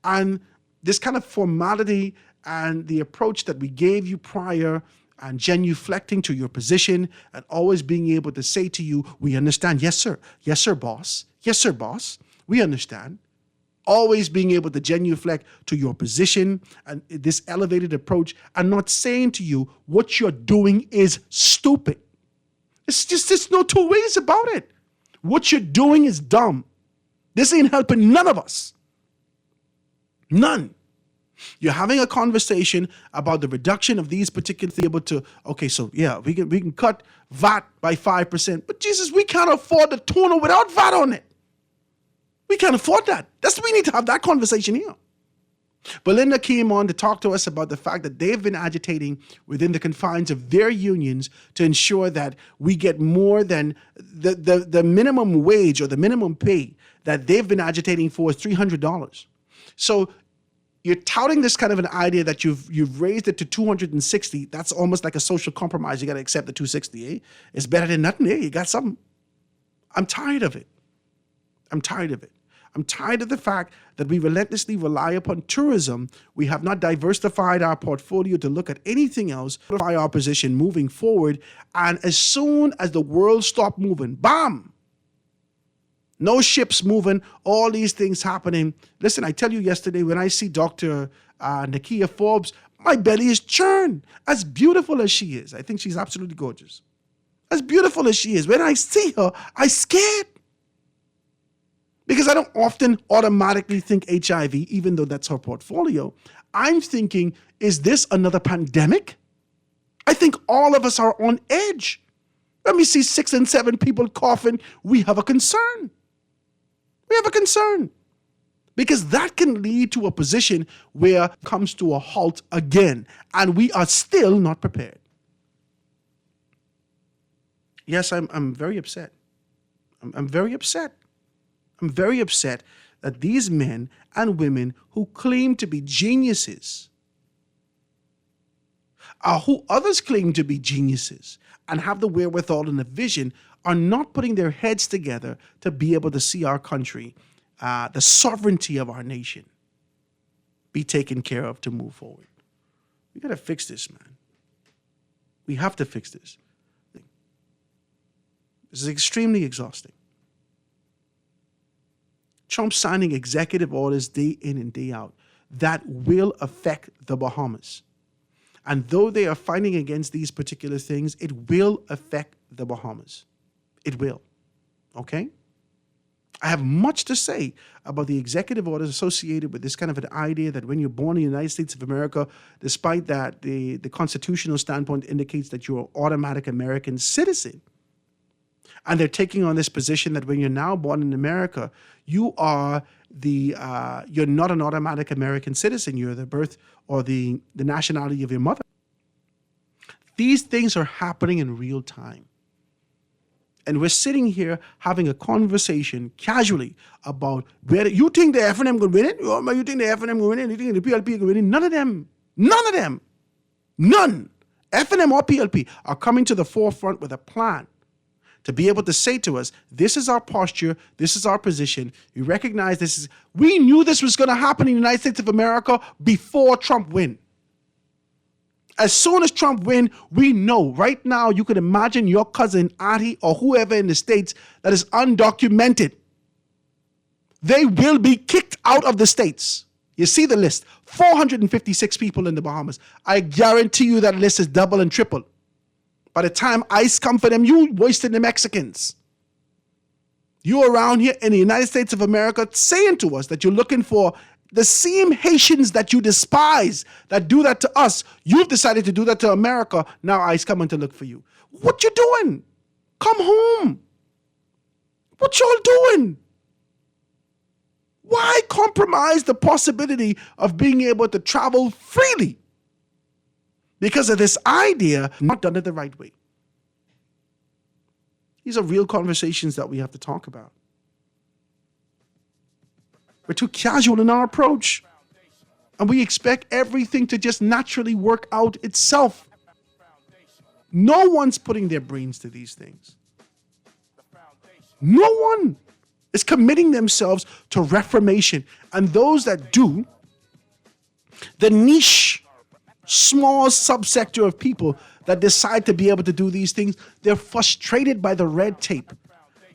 And this kind of formality and the approach that we gave you prior and genuflecting to your position and always being able to say to you, we understand. Yes, sir. Yes, sir, boss. Yes, sir, boss. We understand. Always being able to genuflect to your position and this elevated approach and not saying to you what you're doing is stupid. It's just, there's no two ways about it. What you're doing is dumb. This ain't helping none of us. None. You're having a conversation about the reduction of these particular things. Able to, okay, so yeah, we can cut VAT by 5%, but Jesus, we can't afford the tuna without VAT on it. We can't afford that. We need to have that conversation here. Belinda came on to talk to us about the fact that they've been agitating within the confines of their unions to ensure that we get more than the minimum wage or the minimum pay that they've been agitating for is $300. So you're touting this kind of an idea that you've raised it to 260. That's almost like a social compromise. You got to accept the 260. It's better than nothing. You got something. I'm tired of it. I'm tired of the fact that we relentlessly rely upon tourism. We have not diversified our portfolio to look at anything else, by our position moving forward. And as soon as the world stopped moving, bam! No ships moving, all these things happening. Listen, I tell you yesterday, when I see Dr. Nakia Forbes, my belly is churned. As beautiful as she is, I think she's absolutely gorgeous. As beautiful as she is, when I see her, I scared. Because I don't often automatically think HIV, even though that's her portfolio. I'm thinking, is this another pandemic? I think all of us are on edge. Let me see 6 and 7 people coughing. We have a concern. We have a concern. Because that can lead to a position where it comes to a halt again. And we are still not prepared. Yes, I'm very upset. I'm very upset. I'm very upset that these men and women who claim to be geniuses, who others claim to be geniuses and have the wherewithal and the vision, are not putting their heads together to be able to see our country, the sovereignty of our nation, be taken care of to move forward. We got to fix this, man. We have to fix this. This is extremely exhausting. Trump signing executive orders day in and day out that will affect the Bahamas. And though they are fighting against these particular things, it will affect the Bahamas. It will. Okay? I have much to say about the executive orders associated with this kind of an idea that when you're born in the United States of America, despite that the constitutional standpoint indicates that you're an automatic American citizen. And they're taking on this position that when you're now born in America, you are you're not an automatic American citizen. You're the birth or the nationality of your mother. These things are happening in real time. And we're sitting here having a conversation casually about whether you think the FNM going to win it, or you think the FNM going to win it, you think the PLP going to win it. None of them. None. FNM or PLP are coming to the forefront with a plan to be able to say to us, this is our posture, this is our position. We recognize this is, we knew this was going to happen in the United States of America before Trump win. As soon as Trump win, we know right now you could imagine your cousin, auntie, or whoever in the States that is undocumented. They will be kicked out of the States. You see the list, 456 people in the Bahamas. I guarantee you that list is double and triple. By the time ICE come for them, you wasting the Mexicans. You around here in the United States of America saying to us that you're looking for the same Haitians that you despise, that do that to us. You've decided to do that to America. Now ICE coming to look for you. What you doing? Come home. What y'all doing? Why compromise the possibility of being able to travel freely? Because of this idea, not done it the right way. These are real conversations that we have to talk about. We're too casual in our approach. And we expect everything to just naturally work out itself. No one's putting their brains to these things. No one is committing themselves to reformation. And those that do, the niche, small subsector of people that decide to be able to do these things, they're frustrated by the red tape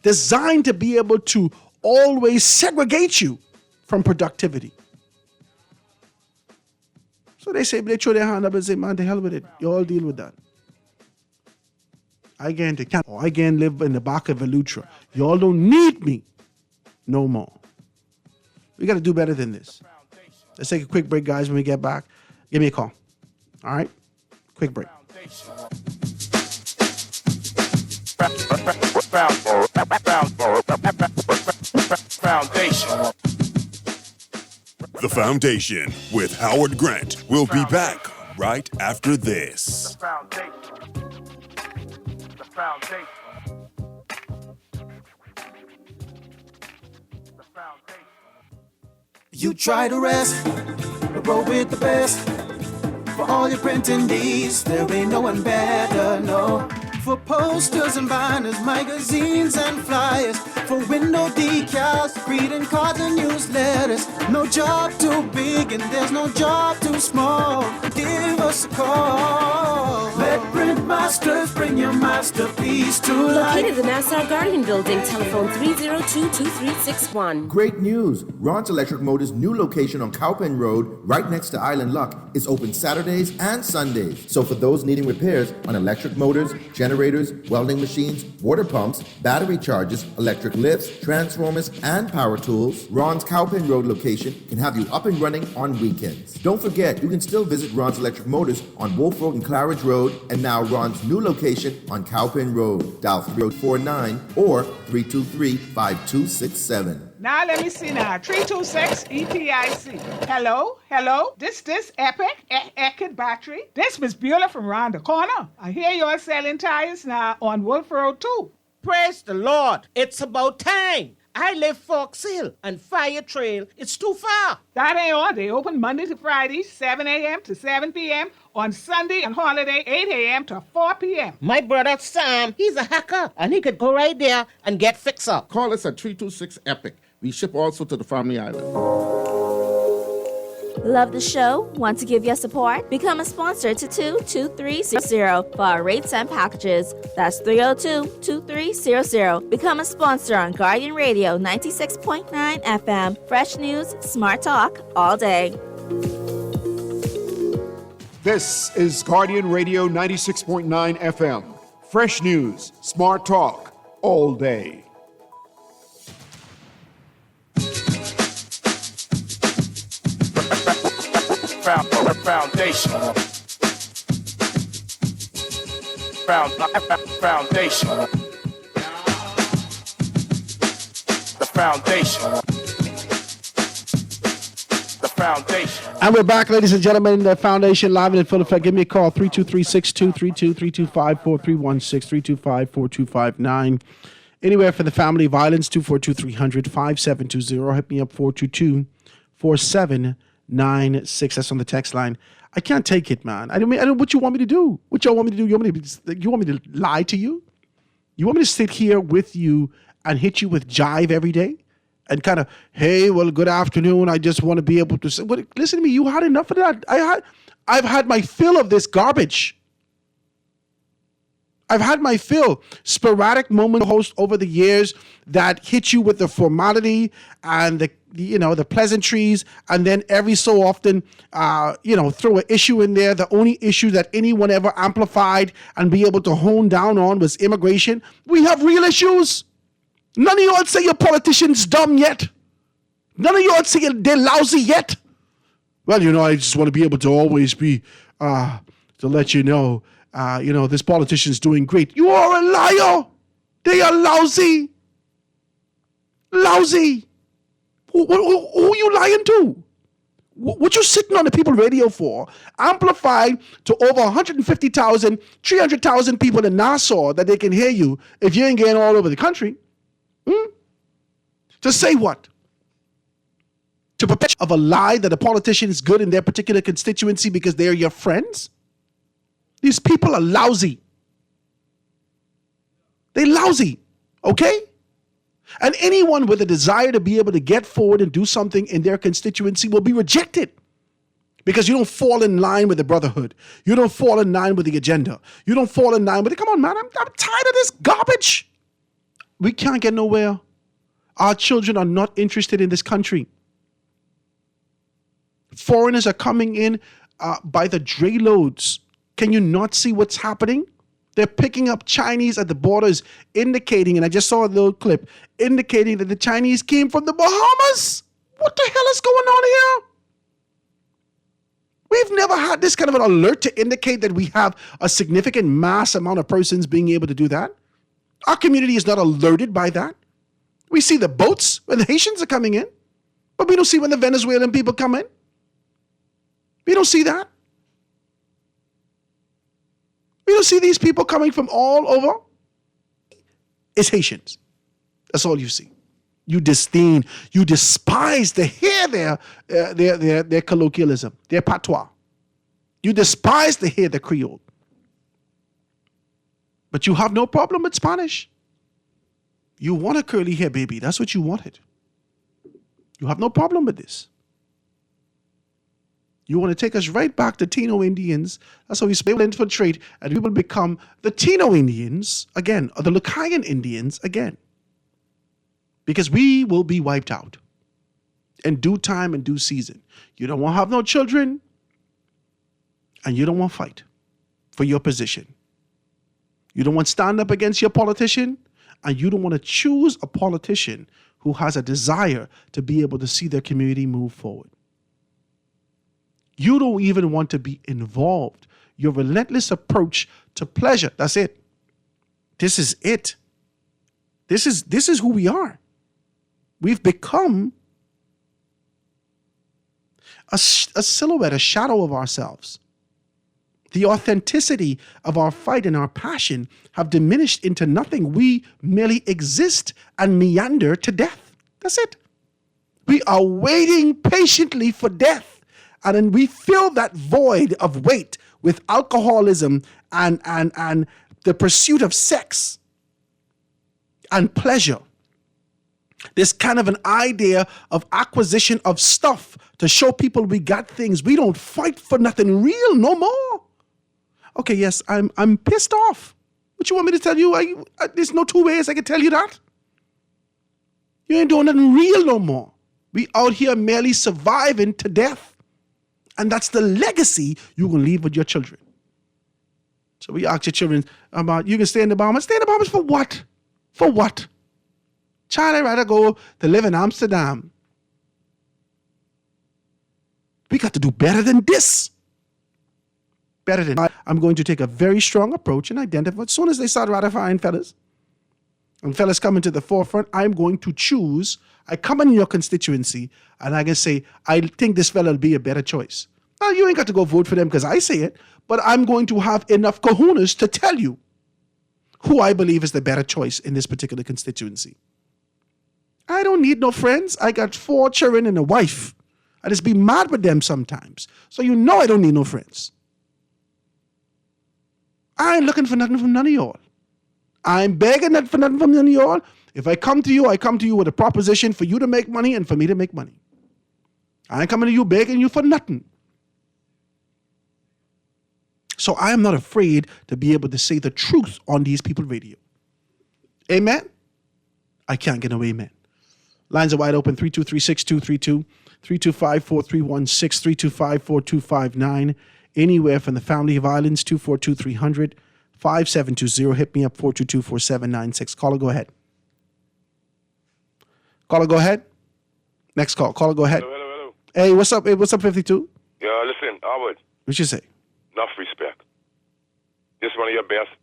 designed to be able to always segregate you from productivity. So they say, they throw their hand up and say, man, to hell with it. You all deal with that. I get into Canada. I get and live in the back of Velutra. Y'all don't need me no more. We got to do better than this. Let's take a quick break, guys. When we get back, give me a call. All right? Quick break.
Foundation.
The Foundation with Howard Grant will be back right after this.
The foundation.
You try to rest, roll with the best. For all your printing needs, there ain't no one better, no. For posters and banners, magazines and flyers. For window decals, greeting cards and newsletters. No job too big and there's no job too small. Give us a call. Let Print Masters bring your masterpiece to life.
Located in the Nassau Guardian Building, telephone 302-2361.
Great news! Ron's Electric Motors' new location on Cowpen Road, right next to Island Luck, is open Saturdays and Sundays. So for those needing repairs on electric motors, generators, welding machines, water pumps, battery chargers, electric lifts, transformers, and power tools, Ron's Cowpen Road location can have you up and running on weekends. Don't forget, you can still visit Ron's Electric Motors on Wolf Road and Claridge Road, and now Ron's new location on Cowpen Road. Dial 3049 or 323-5267.
Now let me see now. 326 EPIC. Hello? This Epic Eckert Battery. This Miss Beulah from round the corner. I hear you're selling tires now on Wolf Road too.
Praise the Lord. It's about time. I live Fox Hill and Fire Trail. It's too far.
That ain't all. They open Monday to Friday, 7 a.m. to 7 p.m. On Sunday and holiday, 8 a.m. to 4 p.m.
My brother Sam, he's a hacker, and he could go right there and get fixed up.
Call us at 326-EPIC. We ship also to the Family Island.
Love the show? Want to give your support? Become a sponsor to 22300 for our rates and packages. That's 302-2300. Become a sponsor on Guardian Radio 96.9 FM. Fresh news, smart talk, all day.
This is Guardian Radio 96.9 FM. Fresh news, smart talk, all day.
Foundation. Foundation. The foundation. The foundation.
And we're back, ladies and gentlemen. The Foundation live and in full effect. Give me a call, 323-6232-325-4316, 325-4259. Anywhere for the family violence, 242-300-5720. Hit me up, 422-4796. That's on the text line. I can't take it, man. I don't. What you want me to do? What y'all want me to do? You want me to lie to you? You want me to sit here with you and hit you with jive every day? And kind of, hey, well, good afternoon. I just want to be able to say, well, listen to me. You had enough of that. I've had my fill of this garbage. I've had my fill. Sporadic moment host over the years that hit you with the formality and the pleasantries, and then every so often, throw an issue in there. The only issue that anyone ever amplified and be able to hone down on was immigration. We have real issues. None of y'all say your politicians dumb yet. None of y'all say they're lousy yet. Well, I just want to be able to always be, to let you know, this politician's doing great. You are a liar. They are lousy. Lousy. Who are you lying to? What you sitting on the People Radio for? Amplified to over 150,000, 300,000 people in Nassau that they can hear you if you ain't getting all over the country. To say what? To perpetuate of a lie that a politician is good in their particular constituency because they're your friends? These people are lousy. They're lousy, okay? And anyone with a desire to be able to get forward and do something in their constituency will be rejected because you don't fall in line with the brotherhood. You don't fall in line with the agenda. You don't fall in line with it. Come on, man, I'm tired of this garbage. We can't get nowhere. Our children are not interested in this country. Foreigners are coming in by the dray loads. Can you not see what's happening? They're picking up Chinese at the borders, indicating, and I just saw a little clip, indicating that the Chinese came from the Bahamas. What the hell is going on here? We've never had this kind of an alert to indicate that we have a significant mass amount of persons being able to do that. Our community is not alerted by that. We see the boats when the Haitians are coming in, but we don't see when the Venezuelan people come in. We don't see that. We don't see these people coming from all over. It's Haitians. That's all you see. You disdain, you despise to hear their colloquialism, their patois. You despise to hear the Creole. But you have no problem with Spanish. You want a curly hair baby. That's what you wanted. You have no problem with this. You want to take us right back to Taino Indians. That's how we will infiltrate, and we will become the Taino Indians again, or the Lucayan Indians again. Because we will be wiped out in due time and due season. You don't want to have no children, and you don't want to fight for your position. You don't want to stand up against your politician, and you don't want to choose a politician who has a desire to be able to see their community move forward. You don't even want to be involved. Your relentless approach to pleasure, that's it. This is it. This is who we are. We've become a silhouette, a shadow of ourselves. The authenticity of our fight and our passion have diminished into nothing. We merely exist and meander to death. That's it. We are waiting patiently for death. And then we fill that void of weight with alcoholism and the pursuit of sex and pleasure. This kind of an idea of acquisition of stuff to show people we got things. We don't fight for nothing real no more. Okay, yes, I'm pissed off. What you want me to tell you? There's no two ways I can tell you that. You ain't doing nothing real no more. We out here merely surviving to death. And that's the legacy you're going to leave with your children. So we ask your children about, you can stay in the Bahamas. Stay in the Bahamas for what? For what? Child, I'd rather go to live in Amsterdam. We got to do better than this. Better than I'm going to take a very strong approach and identify. As soon as they start ratifying fellas, and fellas come into the forefront, I'm going to choose. I come in your constituency and I can say, I think this fella will be a better choice. Now, you ain't got to go vote for them because I say it, but I'm going to have enough kahunas to tell you who I believe is the better choice in this particular constituency. I don't need no friends. I got 4 children and a wife. I just be mad with them sometimes. So you know I don't need no friends. I ain't looking for nothing from none of y'all. I'm begging for nothing from none of y'all. If I come to you with a proposition for you to make money and for me to make money. I ain't coming to you begging you for nothing. So I am not afraid to be able to say the truth on these people radio. Amen? I can't get no amen. Lines are wide open, 323-6232, 325-4316, 325-4259. Anywhere from the Family of Islands, 242-300, 5720. Hit me up, 422-4796. Caller, go ahead. Caller, go ahead. Next call. Caller, go ahead.
Hello.
Hey, what's up? Hey, what's up, 52?
Yeah, listen, Howard.
What you say?
Enough respect. This is one of your best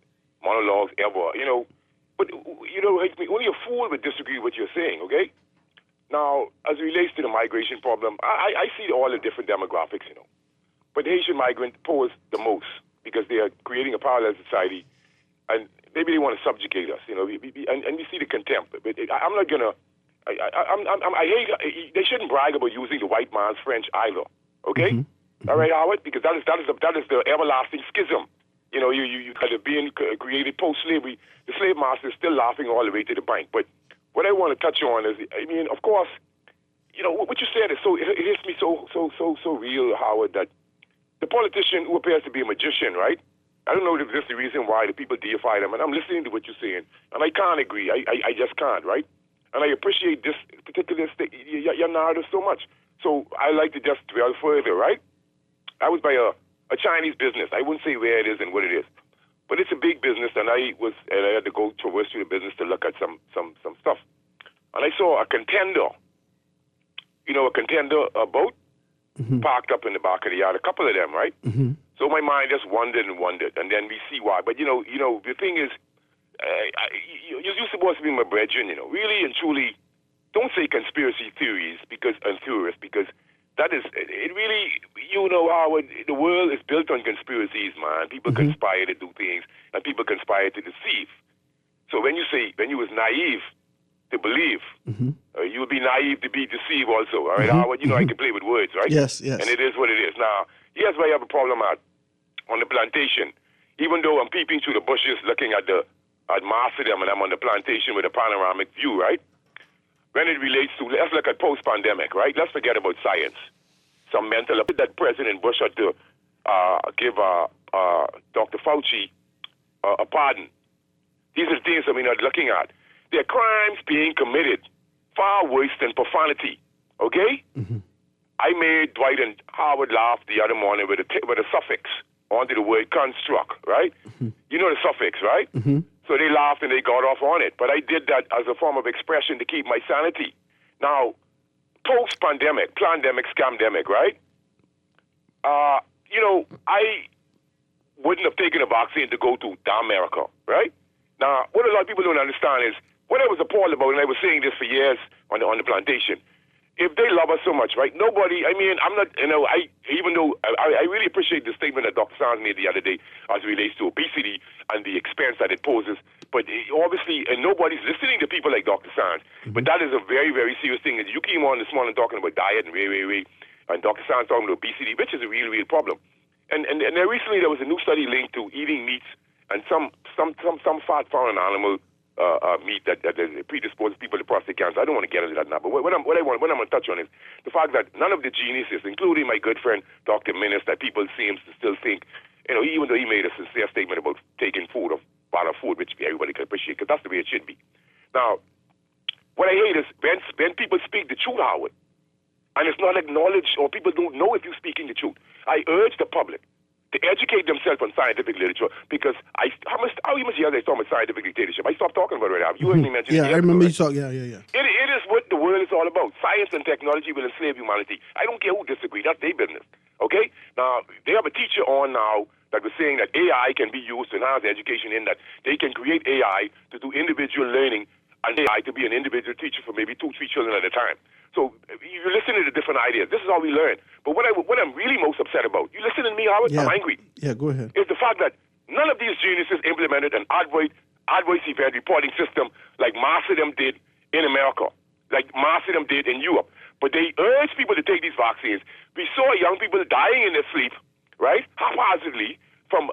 monologues ever. But only a fool would disagree with what you're saying, okay? Now, as it relates to the migration problem, I see all the different demographics, But the Haitian migrant pose the most because they are creating a parallel society, and maybe they want to subjugate us, and we see the contempt. But I'm not gonna. I hate. They shouldn't brag about using the white man's French either. Okay, All right, Howard, because that is the everlasting schism. You kind of being created post-slavery. The slave master is still laughing all the way to the bank. But what I want to touch on is, of course, what you said is it hits me so real, Howard, that the politician who appears to be a magician, right? I don't know if this is the reason why the people deify them, and I'm listening to what you're saying, and I can't agree. I just can't, right? And I appreciate this particular your narrative so much. So I like to just dwell further, right? I was by a Chinese business. I wouldn't say where it is and what it is. But it's a big business, and I had to go traverse through the business to look at some stuff. And I saw a contender, a boat parked up in the back of the yard, a couple of them, right? So my mind just wandered, and then we see why. But, the thing is, you're supposed to be my brethren, really and truly. Don't say conspiracy theories and theorists, because that is, it really, how the world is built on conspiracies, man. People conspire to do things, and people conspire to deceive. So when you was naive to believe, you would be naive to be deceived also, all right, Howard? I can play with words, right?
Yes.
And it is what it is. Now, here's where I have a problem on the plantation. Even though I'm peeping through the bushes looking at Marcedem, and I'm on the plantation with a panoramic view, right? When it relates to, let's look at post-pandemic, right? Let's forget about science. Some mental, that President Bush had to give Dr. Fauci a pardon. These are the things that we're not looking at. There are crimes being committed far worse than profanity, okay? I made Dwight and Howard laugh the other morning with a suffix onto the word construct, right? You know the suffix, right? So they laughed and they got off on it. But I did that as a form of expression to keep my sanity. Now, post-pandemic, plandemic, scamdemic, right? I wouldn't have taken a vaccine to go to America, right? Now, what a lot of people don't understand is, what I was appalled about, and I was saying this for years on the plantation, if they love us so much, right? Nobody, I'm not, even though I really appreciate the statement that Dr. Sands made the other day as it relates to obesity and the expense that it poses. But obviously, and nobody's listening to people like Dr. Sands. But that is a very, very serious thing. And you came on this morning talking about diet and and Dr. Sands talking about obesity, which is a real, real problem. And recently there was a new study linked to eating meats and some fat found in animal meat that predisposes people to prostate cancer. I don't want to get into that now, but what I'm going to touch on is the fact that none of the geniuses, including my good friend Dr. Minnis, that people seem to still think, even though he made a sincere statement about taking food or part of food, which everybody can appreciate, because that's the way it should be. Now, what I hate is when people speak the truth, Howard, and it's not acknowledged, or people don't know if you're speaking the truth. I urge the public to educate themselves on scientific literature, because how many years I talk about scientific dictatorship? I stopped talking about it right now. You heard me mention it.
Yeah, I remember you talking. Yeah.
It is what the world is all about. Science and technology will enslave humanity. I don't care who disagrees. That's their business. Okay? Now, they have a teacher on now that was saying that AI can be used to enhance education, in that they can create AI to do individual learning and AI to be an individual teacher for maybe 2-3 children at a time. So you're listening to different ideas. This is how we learn. But what I'm really most upset about, you listening to me, Howard?
Yeah.
I'm angry.
Yeah, go ahead.
Is the fact that none of these geniuses implemented an adverse event reporting system like Marcedem did in America, like Marcedem did in Europe. But they urged people to take these vaccines. We saw young people dying in their sleep, right, haphazardly from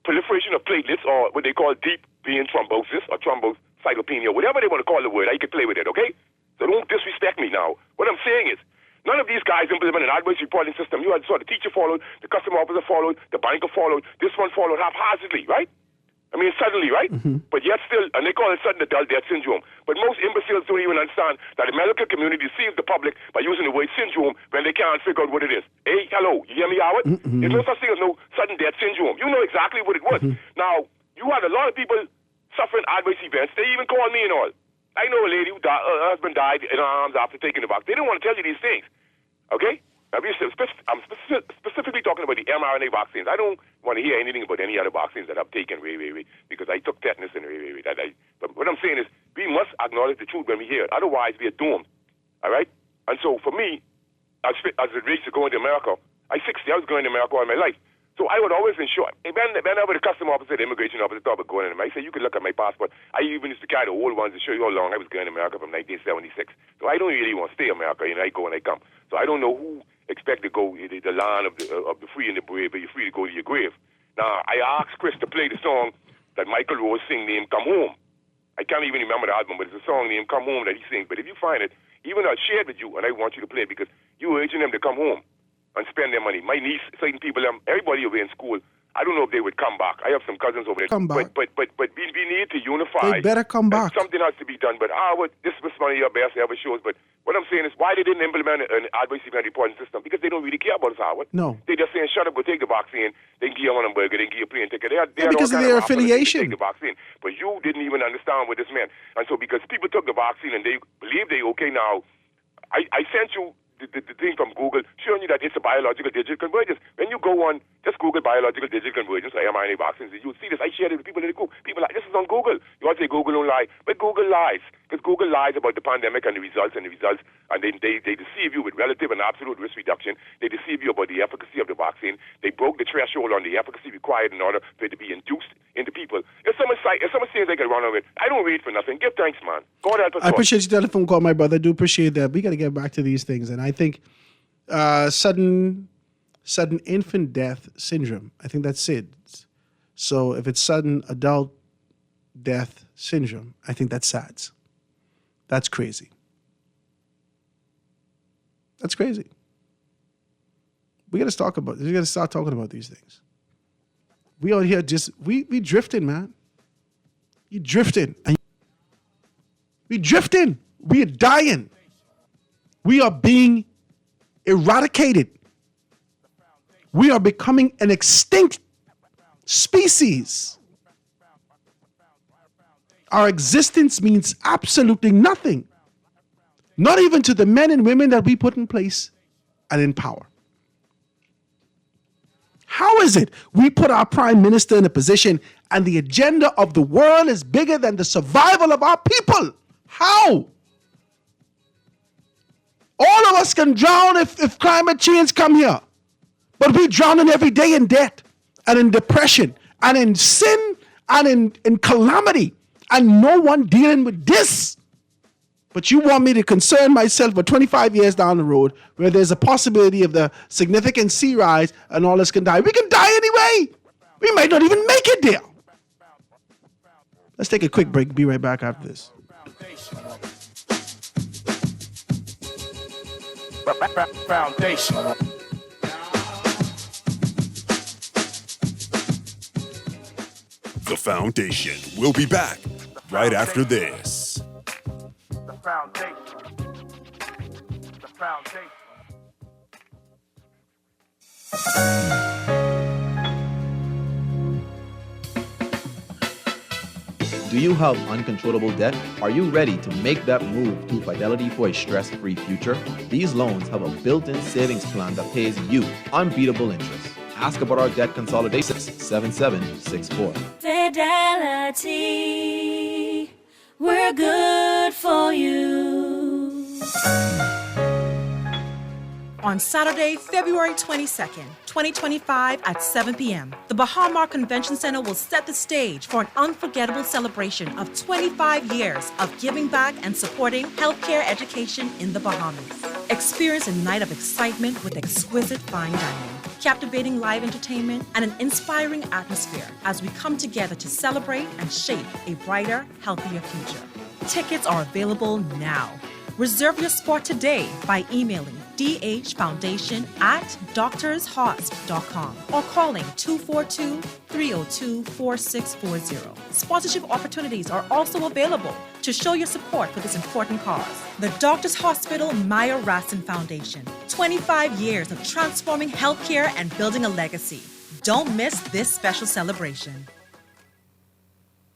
proliferation of platelets, or what they call deep vein thrombosis or thrombocytopenia, whatever they want to call the word. I can play with it, okay? So don't disrespect me now. What I'm saying is, none of these guys implemented an adverse reporting system. You saw the teacher followed, the customer officer followed, the banker followed, this one followed haphazardly, right? Suddenly, right? But yet still, and they call it sudden adult death syndrome. But most imbeciles don't even understand that the medical community deceives the public by using the word syndrome when they can't figure out what it is. Hey, hello, you hear me, Howard? There's no such thing as no sudden death syndrome. You know exactly what it was. Now, you had a lot of people suffering adverse events. They even called me and all. I know a lady who her husband died in her arms after taking the vaccine. They didn't want to tell you these things, okay? I'm specifically talking about the mRNA vaccines. I don't want to hear anything about any other vaccines that I've taken, because I took tetanus and But what I'm saying is, we must acknowledge the truth when we hear it. Otherwise, we are doomed, all right? And so for me, as it relates to going to America, I'm 60. I was going to America all my life. So I would always ensure, whenever the customer officer, the immigration officer thought about going in America, I said, you can look at my passport. I even used to carry the old ones to show you how long I was going to America from 1976. So I don't really want to stay in America. I go and I come. So I don't know who expect to go the land of the free and the brave, but you're free to go to your grave. Now, I asked Chris to play the song that Michael Rose sing named Come Home. I can't even remember the album, but it's a song named Come Home that he sings. But if you find it, even I'll share it with you, and I want you to play it, because you're urging them to come home and spend their money. My niece, certain people, everybody over in school I don't know if they would come back. I have some cousins over there.
Come back.
But we need to unify.
They better come back.
Something has to be done. But this was one of your best ever shows. But what I'm saying is, why they didn't implement an advice event reporting system? Because they don't really care about us, Howard.
No.
They just saying, shut up, go take the vaccine. They give you a hamburger, they give you a plane ticket.
Because of their affiliation.
Take the vaccine. But you didn't even understand what this meant. And so because people took the vaccine and they believe they okay now, I sent you the thing from Google showing you that it's a biological digital convergence. When you go on, just Google biological digital convergence or mRNA vaccines, you'll see this. I shared it with people that go. People like, this is on Google. You want to say Google don't lie, but Google lies. Because Google lies about the pandemic and the results, and then they deceive you with relative and absolute risk reduction. They deceive you about the efficacy of the vaccine. They broke the threshold on the efficacy required in order for it to be induced into people. If someone says they can run on it, I don't read for nothing. Give thanks, man. God help us
I appreciate your telephone call, my brother. I do appreciate that. We got to get back to these things. And I think sudden infant death syndrome, I think that's SIDS. So if it's sudden adult death syndrome, I think that's SADS. That's crazy. That's crazy. We got to talk about this. We got to start talking about these things. We out here we drifting, man. You drifting. We drifting. We are dying. We are being eradicated. We are becoming an extinct species. Our existence means absolutely nothing. Not even to the men and women that we put in place and in power. How is it we put our prime minister in a position and the agenda of the world is bigger than the survival of our people? How? All of us can drown if climate change come here. But we drowning every day in debt and in depression and in sin and in calamity. And no one dealing with this. But you want me to concern myself for 25 years down the road where there's a possibility of the significant sea rise and all us can die. We can die anyway. We might not even make it there. Let's take a quick break. Be right back after this.
Foundation.
The Foundation will be back right after this.
The foundation. The foundation.
Do you have uncontrollable debt? Are you ready to make that move to Fidelity for a stress-free future? These loans have a built-in savings plan that pays you unbeatable interest. Ask about our debt consolidation. 7764.
Fidelity, we're good for you.
On Saturday, February 22nd, 2025 at 7 p.m., the Bahamar Convention Center will set the stage for an unforgettable celebration of 25 years of giving back and supporting healthcare education in the Bahamas. Experience a night of excitement with exquisite fine dining, captivating live entertainment, and an inspiring atmosphere as we come together to celebrate and shape a brighter, healthier future. Tickets are available now. Reserve your spot today by emailing dhfoundation@doctorshosp.com or calling 242-302-4640. Sponsorship opportunities are also available to show your support for this important cause. The Doctors Hospital Maya Rassin Foundation. 25 years of transforming healthcare and building a legacy. Don't miss this special celebration.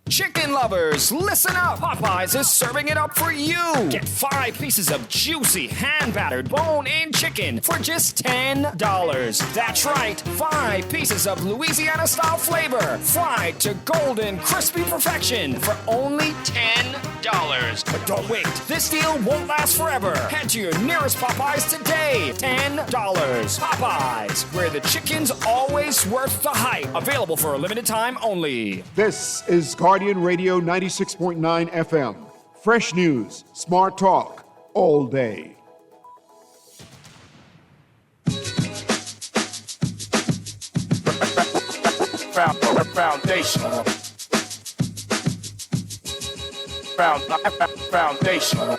Chicken lovers, listen up! Popeyes is serving it up for you! Get 5 pieces of juicy, hand-battered, bone-in chicken for just $10. That's right, 5 pieces of Louisiana-style flavor, fried to golden, crispy perfection for only $10. But don't wait, this deal won't last forever. Head to your nearest Popeyes today. $10. Popeyes, where the chicken's always worth the hype. Available for a limited time only.
This is Guardian Radio 96.9 FM. Fresh news, smart talk, all day.
Foundation. Foundation.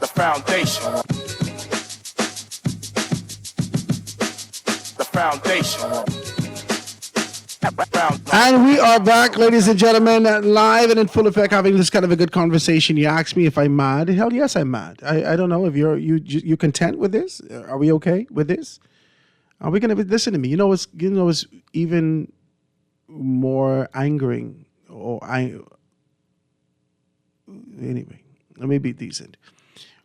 The foundation. The foundation.
And we are back, ladies and gentlemen, live and in full effect, having this kind of a good conversation. You asked me if I'm mad. Hell yes, I'm mad. I don't know if you content with this. Are we okay with this? Are we gonna listen to me? You know what's even more angering, anyway. Let me be decent.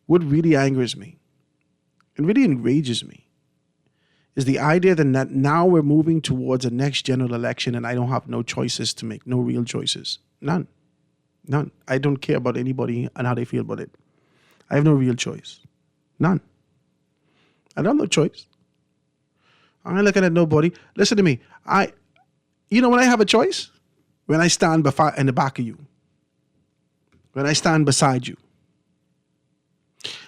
What really angers me, and really enrages me, is the idea that now we're moving towards a next general election and I don't have no choices to make, no real choices. None. I don't care about anybody and how they feel about it. I have no real choice. None. I don't have no choice. I'm not looking at nobody. Listen to me. When I have a choice? When I stand in the back of you. When I stand beside you.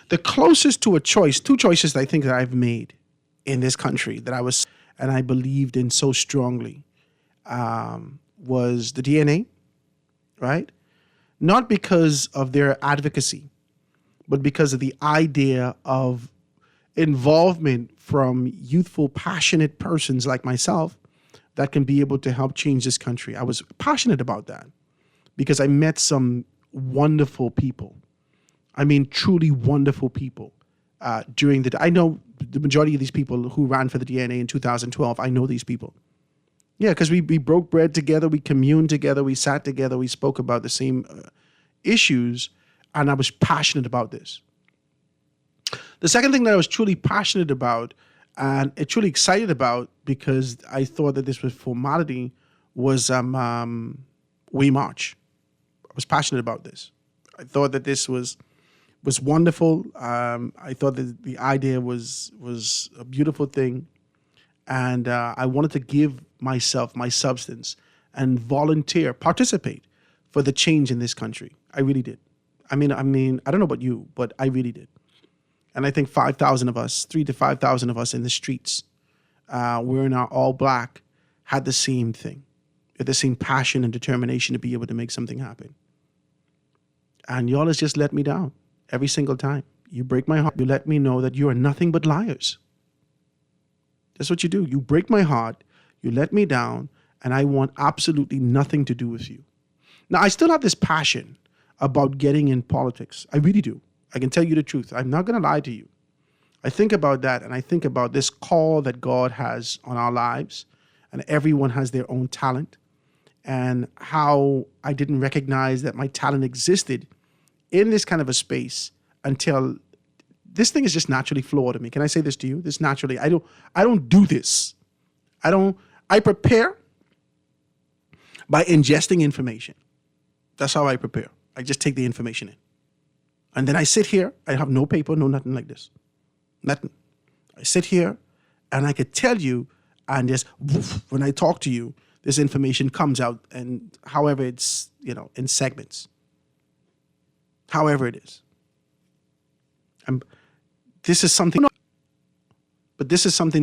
The closest to a choice, two choices that I think that I've made in this country that I believed in so strongly, was the DNA, right? Not because of their advocacy, but because of the idea of involvement from youthful, passionate persons like myself that can be able to help change this country. I was passionate about that because I met some wonderful people. I mean, truly wonderful people I know the majority of these people who ran for the DNA in 2012. I know these people. Yeah, because we broke bread together, we communed together, we sat together, we spoke about the same issues, and I was passionate about this. The second thing that I was truly passionate about and truly excited about, because I thought that this was formality, was We March. I was passionate about this. I thought that this was wonderful. I thought that the idea was a beautiful thing. And I wanted to give myself my substance and participate for the change in this country. I really did. I mean, I don't know about you, but I really did. And I think 5,000 of us, 3,000 to 5,000 of us in the streets, wearing our all black, had the same thing, had the same passion and determination to be able to make something happen. And y'all has just let me down every single time. You break my heart. You let me know that you are nothing but liars. That's what you do. You break my heart. You let me down. And I want absolutely nothing to do with you. Now, I still have this passion about getting in politics. I really do. I can tell you the truth. I'm not going to lie to you. I think about that, and I think about this call that God has on our lives, and everyone has their own talent, and how I didn't recognize that my talent existed in this kind of a space until this thing is just naturally flawed to me. Can I say this to you? This naturally, I don't do this. I prepare by ingesting information. That's how I prepare. I just take the information in. And then I sit here, I have no paper, no nothing like this. Nothing. I sit here and I could tell you, and just when I talk to you, this information comes out, and however it's, in segments. However it is. This is something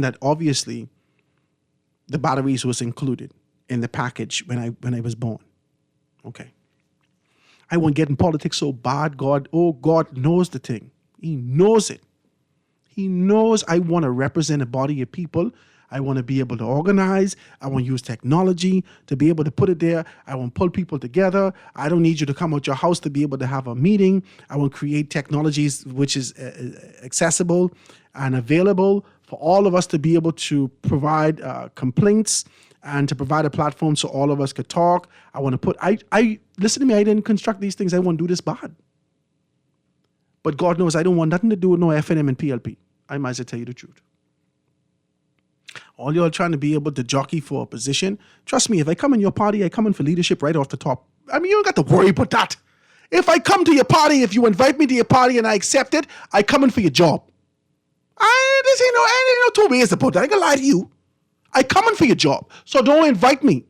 that obviously the batteries was included in the package when I was born. Okay. I want to get in politics so bad. God knows the thing. He knows it. He knows I want to represent a body of people. I want to be able to organize. I want to use technology to be able to put it there. I want to pull people together. I don't need you to come out your house to be able to have a meeting. I want to create technologies which is accessible and available for all of us to be able to provide complaints and to provide a platform so all of us could talk. I want to put, listen to me, I didn't construct these things. I want to do this bad. But God knows I don't want nothing to do with no FNM and PLP. I might as well tell you the truth. All y'all trying to be able to jockey for a position. Trust me, if I come in your party, I come in for leadership right off the top. I mean, you don't got to worry about that. If I come to your party, if you invite me to your party and I accept it, I come in for your job. This ain't no two ways about that. I ain't gonna lie to you. I come in for your job. So don't invite me.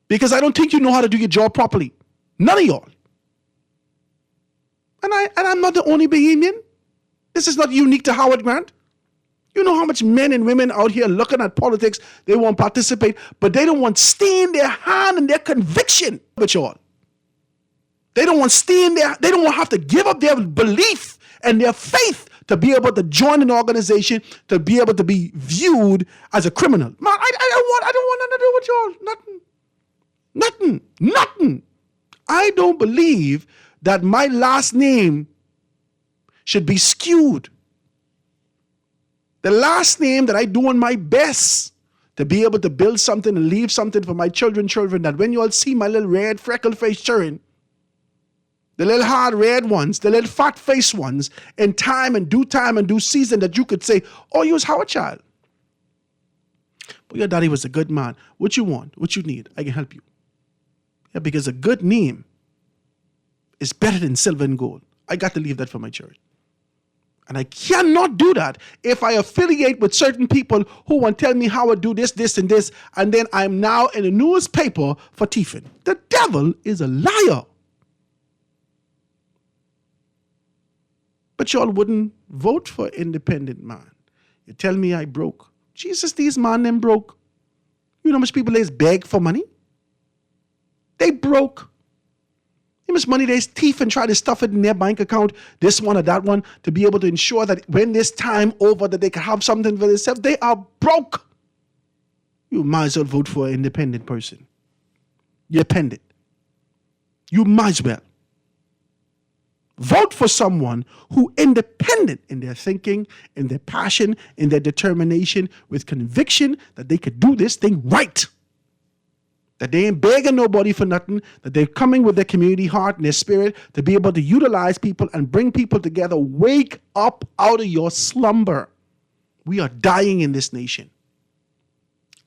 Because I don't think you know how to do your job properly. None of y'all. And I'm not the only Bahamian. This is not unique to Howard Grant. You know how much men and women out here looking at politics, they want to participate, but they don't want to stay in their hand and their conviction with y'all. They don't want to stay in there. They don't want to have to give up their belief and their faith to be able to join an organization, to be able to be viewed as a criminal. Man, I don't want nothing to do with y'all. Nothing. I don't believe that my last name should be skewed. The last name that I doing my best to be able to build something and leave something for my children, that when you all see my little red freckle-faced children, the little hard red ones, the little fat-faced ones, in time and due season, that you could say, oh, you was Howard child. But your daddy was a good man. What you want? What you need? I can help you. Yeah, because a good name is better than silver and gold. I got to leave that for my children. And I cannot do that if I affiliate with certain people who want to tell me how I do this, and this, and then I'm now in a newspaper for thieving. The devil is a liar. But y'all wouldn't vote for independent man. You tell me I broke. Jesus, these man them broke. You know how much people is beg for money? They broke. How much money they thief and try to stuff it in their bank account, this one or that one, to be able to ensure that when this time over that they can have something for themselves. They are broke. You might as well vote for an independent person. You're independent. You might as well. Vote for someone who independent in their thinking, in their passion, in their determination, with conviction that they could do this thing right. That they ain't begging nobody for nothing, that they're coming with their community heart and their spirit to be able to utilize people and bring people together. Wake up out of your slumber. We are dying in this nation.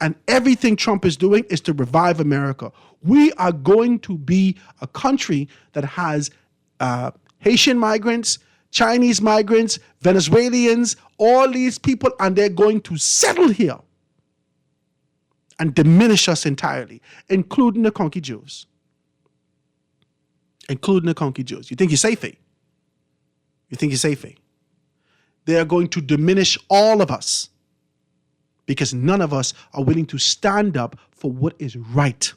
And everything Trump is doing is to revive America. We are going to be a country that has Haitian migrants, Chinese migrants, Venezuelans, all these people, and they're going to settle here and diminish us entirely, including the Conky Jews. Including the Conky Jews. You think you're safe? You think you're safe? They are going to diminish all of us because none of us are willing to stand up for what is right.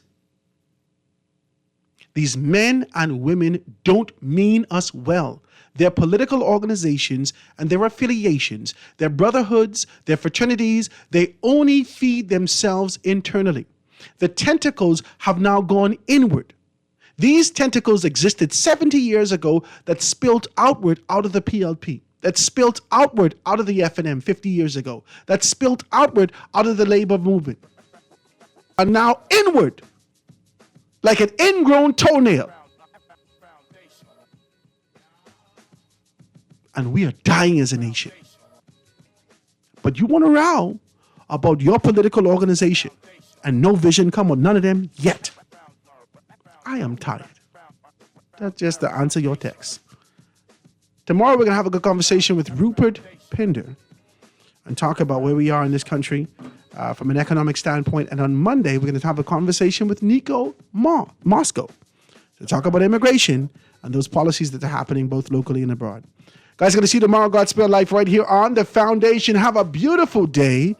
These men and women don't mean us well. Their political organizations and their affiliations, their brotherhoods, their fraternities, they only feed themselves internally. The tentacles have now gone inward. These tentacles existed 70 years ago that spilled outward out of the PLP, that spilled outward out of the FNM 50 years ago, that spilled outward out of the labor movement, and now inward, like an ingrown toenail. And we are dying as a nation. But you want to row about your political organization and no vision come on none of them yet. I am tired. That's just to answer your text. Tomorrow we're going to have a good conversation with Rupert Pinder and talk about where we are in this country from an economic standpoint. And on Monday, we're going to have a conversation with Nico Moscow to talk about immigration and those policies that are happening both locally and abroad. Guys, going to see you tomorrow. Godspell Life right here on The Foundation. Have a beautiful day.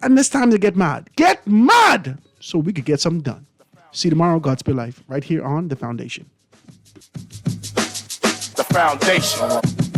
And it's time to get mad. Get mad so we could get something done. See you tomorrow. Godspell Life right here on The Foundation.
The Foundation.